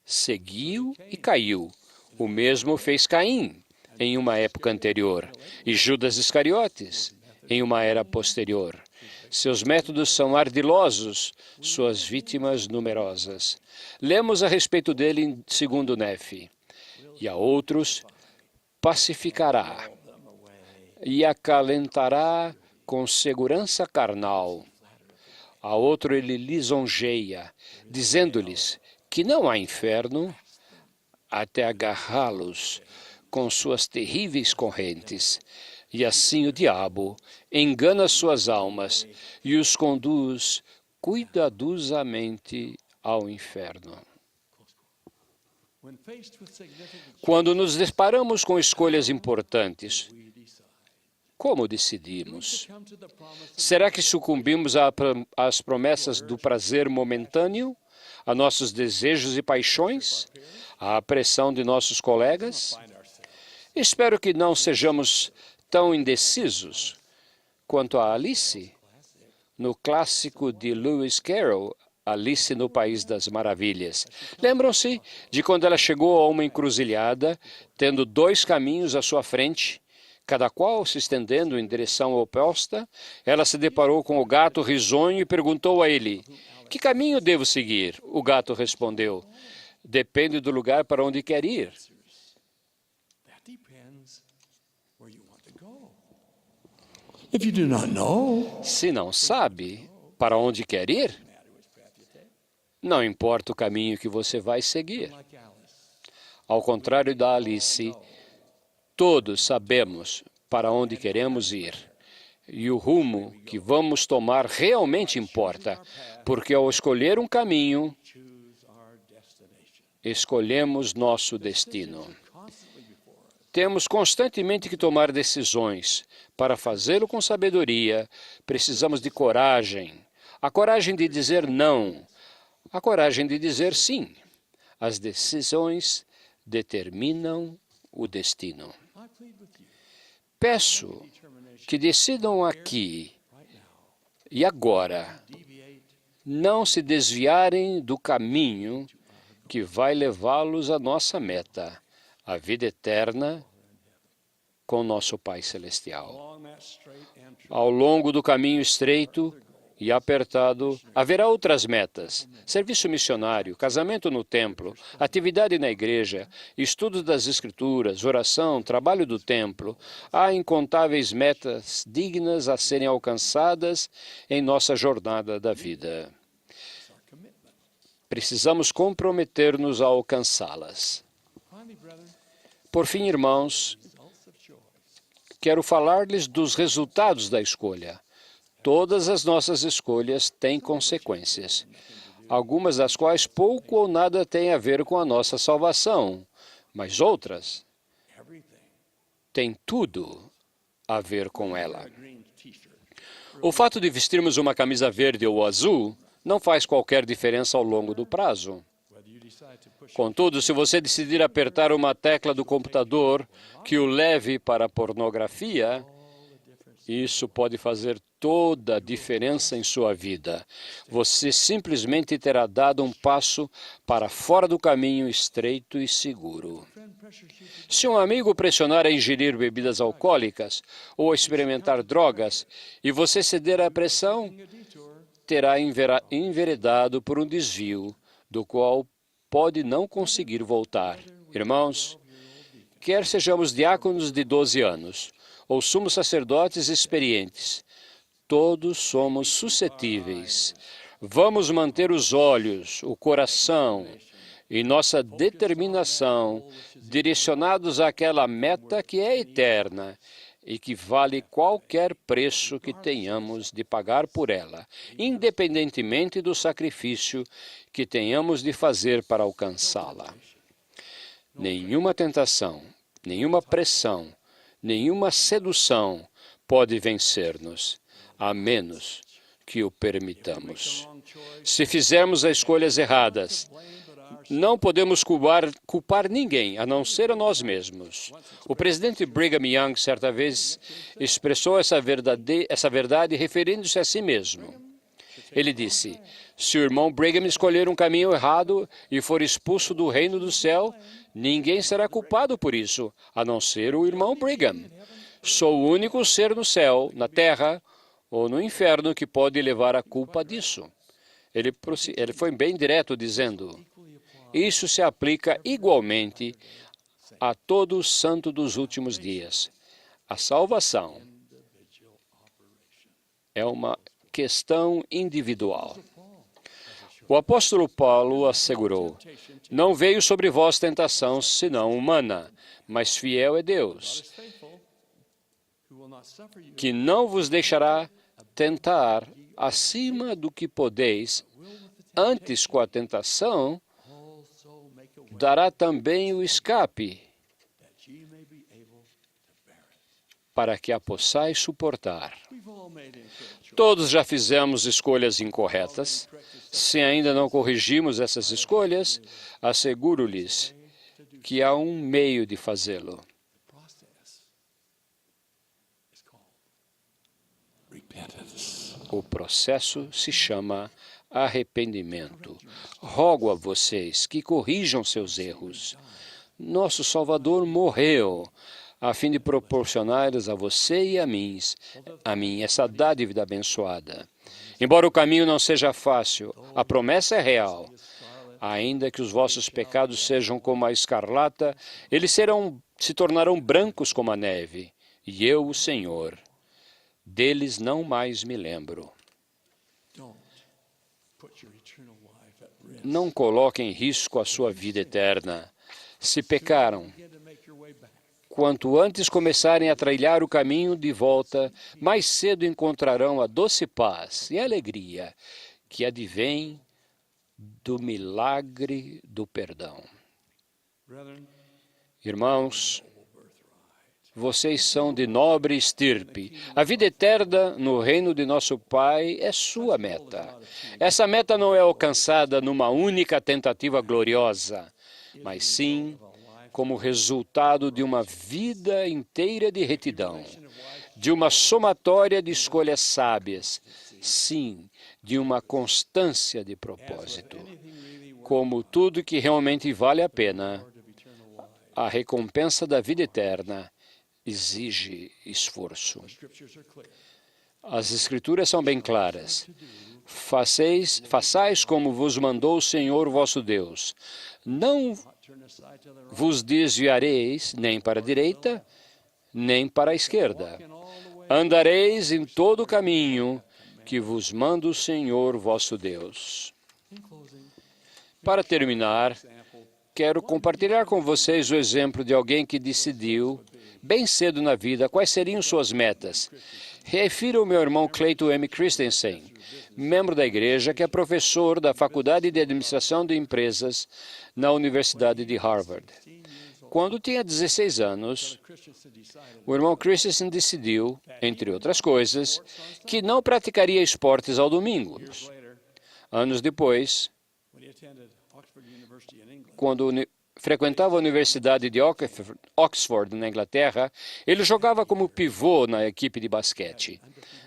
seguiu e caiu. O mesmo fez Caim em uma época anterior e Judas Iscariotes em uma era posterior. Seus métodos são ardilosos, suas vítimas numerosas. Lemos a respeito dele em 2 Nefe. E a outros pacificará e acalentará com segurança carnal. A outro ele lisonjeia, dizendo-lhes que não há inferno até agarrá-los com suas terríveis correntes. E assim o diabo engana suas almas e os conduz cuidadosamente ao inferno. Quando nos deparamos com escolhas importantes, como decidimos? Será que sucumbimos às promessas do prazer momentâneo, a nossos desejos e paixões, à pressão de nossos colegas? Espero que não sejamos tão indecisos quanto a Alice, no clássico de Lewis Carroll, Alice no País das Maravilhas. Lembram-se de quando ela chegou a uma encruzilhada, tendo 2 caminhos à sua frente, cada qual se estendendo em direção oposta? Ela se deparou com o gato risonho e perguntou a ele: "Que caminho devo seguir?" O gato respondeu: "Depende do lugar para onde quer ir." Se não sabe para onde quer ir, não importa o caminho que você vai seguir. Ao contrário da Alice, todos sabemos para onde queremos ir. E o rumo que vamos tomar realmente importa, porque ao escolher um caminho, escolhemos nosso destino. Temos constantemente que tomar decisões. Para fazê-lo com sabedoria, precisamos de coragem. A coragem de dizer não. A coragem de dizer sim. As decisões determinam o destino. Peço que decidam aqui e agora não se desviarem do caminho que vai levá-los à nossa meta, a vida eterna com nosso Pai Celestial. Ao longo do caminho estreito e apertado, haverá outras metas: serviço missionário, casamento no templo, atividade na igreja, estudo das Escrituras, oração, trabalho do templo. Há incontáveis metas dignas a serem alcançadas em nossa jornada da vida. Precisamos comprometer-nos a alcançá-las. Por fim, irmãos, quero falar-lhes dos resultados da escolha. Todas as nossas escolhas têm consequências, algumas das quais pouco ou nada têm a ver com a nossa salvação, mas outras têm tudo a ver com ela. O fato de vestirmos uma camisa verde ou azul não faz qualquer diferença ao longo do prazo. Contudo, se você decidir apertar uma tecla do computador que o leve para a pornografia, Isso pode fazer toda a diferença em sua vida. Você simplesmente terá dado um passo para fora do caminho estreito e seguro. Se um amigo pressionar a ingerir bebidas alcoólicas ou a experimentar drogas e você ceder à pressão, terá enveredado por um desvio do qual pode não conseguir voltar. Irmãos, quer sejamos diáconos de 12 anos ou sumos sacerdotes experientes, todos somos suscetíveis. Vamos manter os olhos, o coração e nossa determinação direcionados àquela meta que é eterna e que vale qualquer preço que tenhamos de pagar por ela, independentemente do sacrifício que tenhamos de fazer para alcançá-la. Nenhuma tentação, nenhuma pressão, nenhuma sedução pode vencer-nos, a menos que o permitamos. Se fizermos as escolhas erradas, não podemos culpar ninguém, a não ser a nós mesmos. O presidente Brigham Young, certa vez, expressou essa verdade referindo-se a si mesmo. Ele disse, se o irmão Brigham escolher um caminho errado e for expulso do reino do céu, ninguém será culpado por isso, a não ser o irmão Brigham. Sou o único ser no céu, na terra ou no inferno que pode levar a culpa disso. Ele foi bem direto, dizendo, isso se aplica igualmente a todo o santo dos últimos dias. A salvação é uma questão individual. O apóstolo Paulo assegurou, não veio sobre vós tentação senão humana, mas fiel é Deus, que não vos deixará tentar acima do que podeis, antes com a tentação, dará também o escape, para que a possais suportar. Todos já fizemos escolhas incorretas. Se ainda não corrigimos essas escolhas, asseguro-lhes que há um meio de fazê-lo. O processo se chama arrependimento. Rogo a vocês que corrijam seus erros. Nosso Salvador morreu a fim de proporcionar-lhes a você e a mim essa dádiva abençoada. Embora o caminho não seja fácil, a promessa é real. Ainda que os vossos pecados sejam como a escarlata, eles se tornarão brancos como a neve. E eu, o Senhor, deles não mais me lembro. Não coloque em risco a sua vida eterna. Se pecaram, quanto antes começarem a trilhar o caminho de volta, mais cedo encontrarão a doce paz e alegria que advém do milagre do perdão. Irmãos, vocês são de nobre estirpe. A vida eterna no reino de nosso Pai é sua meta. Essa meta não é alcançada numa única tentativa gloriosa, mas sim como resultado de uma vida inteira de retidão, de uma somatória de escolhas sábias, sim, de uma constância de propósito. Como tudo que realmente vale a pena, a recompensa da vida eterna exige esforço. As Escrituras são bem claras. Façais como vos mandou o Senhor vosso Deus. Não vos desviareis nem para a direita, nem para a esquerda. Andareis em todo o caminho que vos manda o Senhor vosso Deus. Para terminar, quero compartilhar com vocês o exemplo de alguém que decidiu, bem cedo na vida, quais seriam suas metas. Refiro ao meu irmão Clayton M. Christensen, membro da igreja, que é professor da Faculdade de Administração de Empresas na Universidade de Harvard. Quando tinha 16 anos, o irmão Christensen decidiu, entre outras coisas, que não praticaria esportes ao domingo. Anos depois, quando frequentava a Universidade de Oxford, na Inglaterra, ele jogava como pivô na equipe de basquete.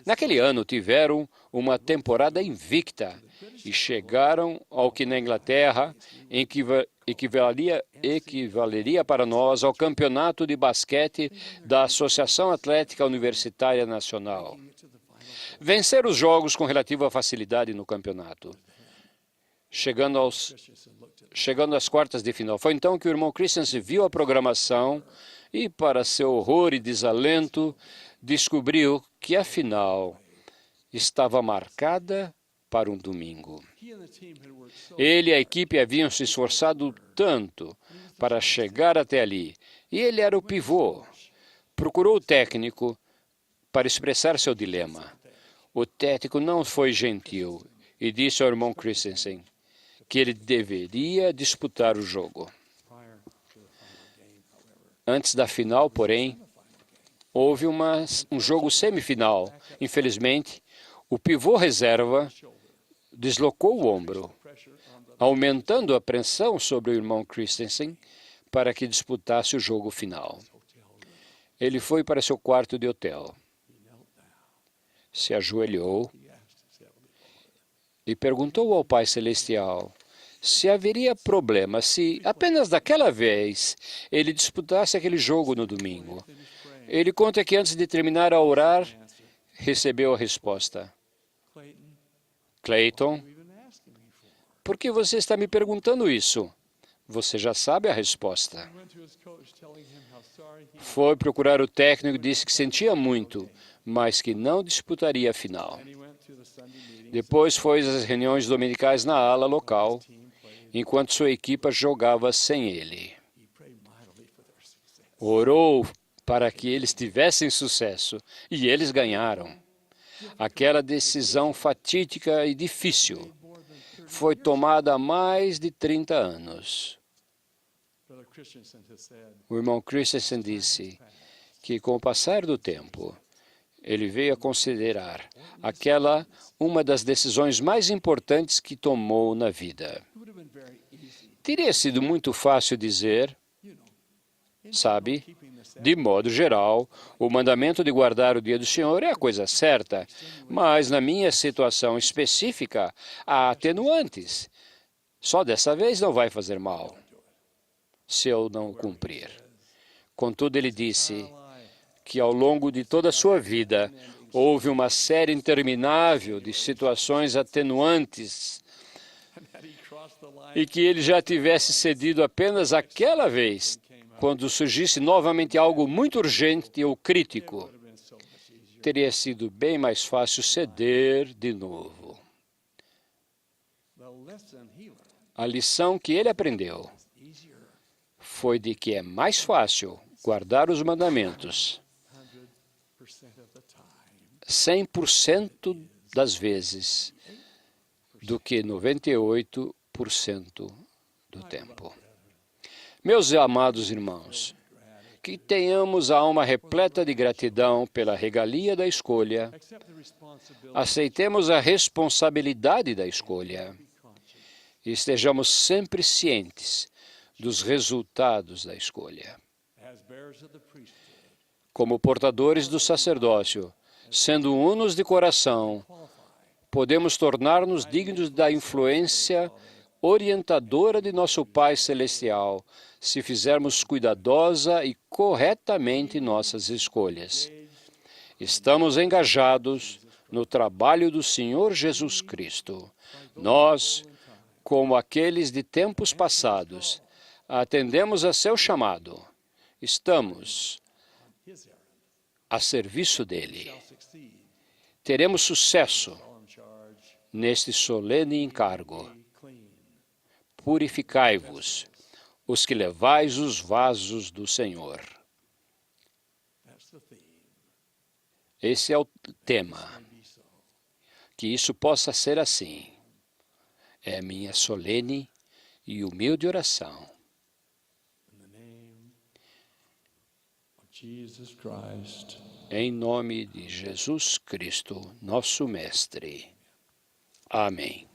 Naquele ano, tiveram uma temporada invicta e chegaram ao que na Inglaterra equivaleria para nós ao campeonato de basquete da Associação Atlética Universitária Nacional. Venceram os jogos com relativa facilidade no campeonato, chegando às quartas de final. Foi então que o irmão Christensen viu a programação e, para seu horror e desalento, descobriu que a final estava marcada para um domingo. Ele e a equipe haviam se esforçado tanto para chegar até ali, e ele era o pivô. Procurou o técnico para expressar seu dilema. O técnico não foi gentil e disse ao irmão Christensen que ele deveria disputar o jogo. Antes da final, porém, houve um jogo semifinal. Infelizmente, o pivô reserva deslocou o ombro, aumentando a pressão sobre o irmão Christensen para que disputasse o jogo final. Ele foi para seu quarto de hotel, se ajoelhou e perguntou ao Pai Celestial se haveria problema se, apenas daquela vez, ele disputasse aquele jogo no domingo. Ele conta que antes de terminar a orar, recebeu a resposta: Clayton, por que você está me perguntando isso? Você já sabe a resposta. Foi procurar o técnico e disse que sentia muito, mas que não disputaria a final. Depois foi às reuniões dominicais na ala local, enquanto sua equipe jogava sem ele. Orou para que eles tivessem sucesso, e eles ganharam. Aquela decisão fatídica e difícil foi tomada há mais de 30 anos. O irmão Christensen disse que, com o passar do tempo, ele veio a considerar aquela uma das decisões mais importantes que tomou na vida. Teria sido muito fácil dizer, sabe, de modo geral, o mandamento de guardar o dia do Senhor é a coisa certa, mas na minha situação específica há atenuantes. Só dessa vez não vai fazer mal, se eu não cumprir. Contudo, ele disse que ao longo de toda a sua vida houve uma série interminável de situações atenuantes e que ele já tivesse cedido apenas aquela vez, quando surgisse novamente algo muito urgente ou crítico, teria sido bem mais fácil ceder de novo. A lição que ele aprendeu foi de que é mais fácil guardar os mandamentos 100% das vezes do que 98% do tempo. Meus amados irmãos, que tenhamos a alma repleta de gratidão pela regalia da escolha, aceitemos a responsabilidade da escolha e estejamos sempre cientes dos resultados da escolha. Como portadores do sacerdócio, sendo unos de coração, podemos tornar-nos dignos da influência orientadora de nosso Pai Celestial, se fizermos cuidadosa e corretamente nossas escolhas. Estamos engajados no trabalho do Senhor Jesus Cristo. Nós, como aqueles de tempos passados, atendemos a seu chamado. Estamos a serviço dele. Teremos sucesso neste solene encargo. Purificai-vos, os que levais os vasos do Senhor. Esse é o tema. Que isso possa ser assim. É minha solene e humilde oração. Em nome de Jesus Cristo, nosso Mestre. Amém.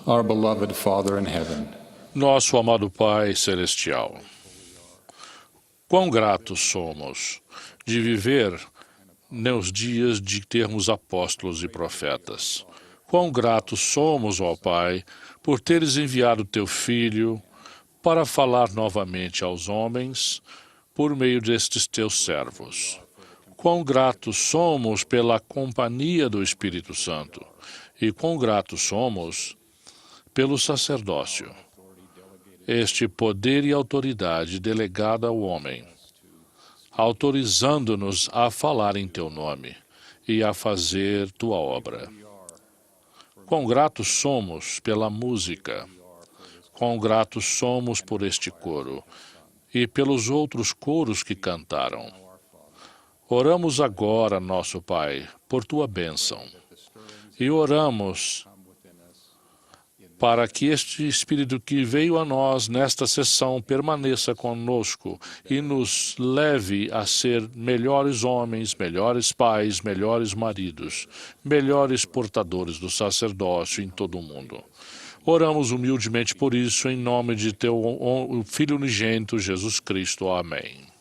Our beloved Father in heaven, Nosso amado Pai Celestial, quão gratos somos de viver nos dias de termos apóstolos e profetas. Quão gratos somos, ó Pai, por teres enviado teu Filho para falar novamente aos homens por meio destes teus servos. Quão gratos somos pela companhia do Espírito Santo e quão gratos somos pelo sacerdócio, este poder e autoridade delegada ao homem, autorizando-nos a falar em teu nome e a fazer tua obra. Quão gratos somos pela música, quão gratos somos por este coro e pelos outros coros que cantaram. Oramos agora, nosso Pai, por tua bênção, e oramos para que este Espírito que veio a nós nesta sessão permaneça conosco e nos leve a ser melhores homens, melhores pais, melhores maridos, melhores portadores do sacerdócio em todo o mundo. Oramos humildemente por isso, em nome de teu Filho unigênito, Jesus Cristo. Amém.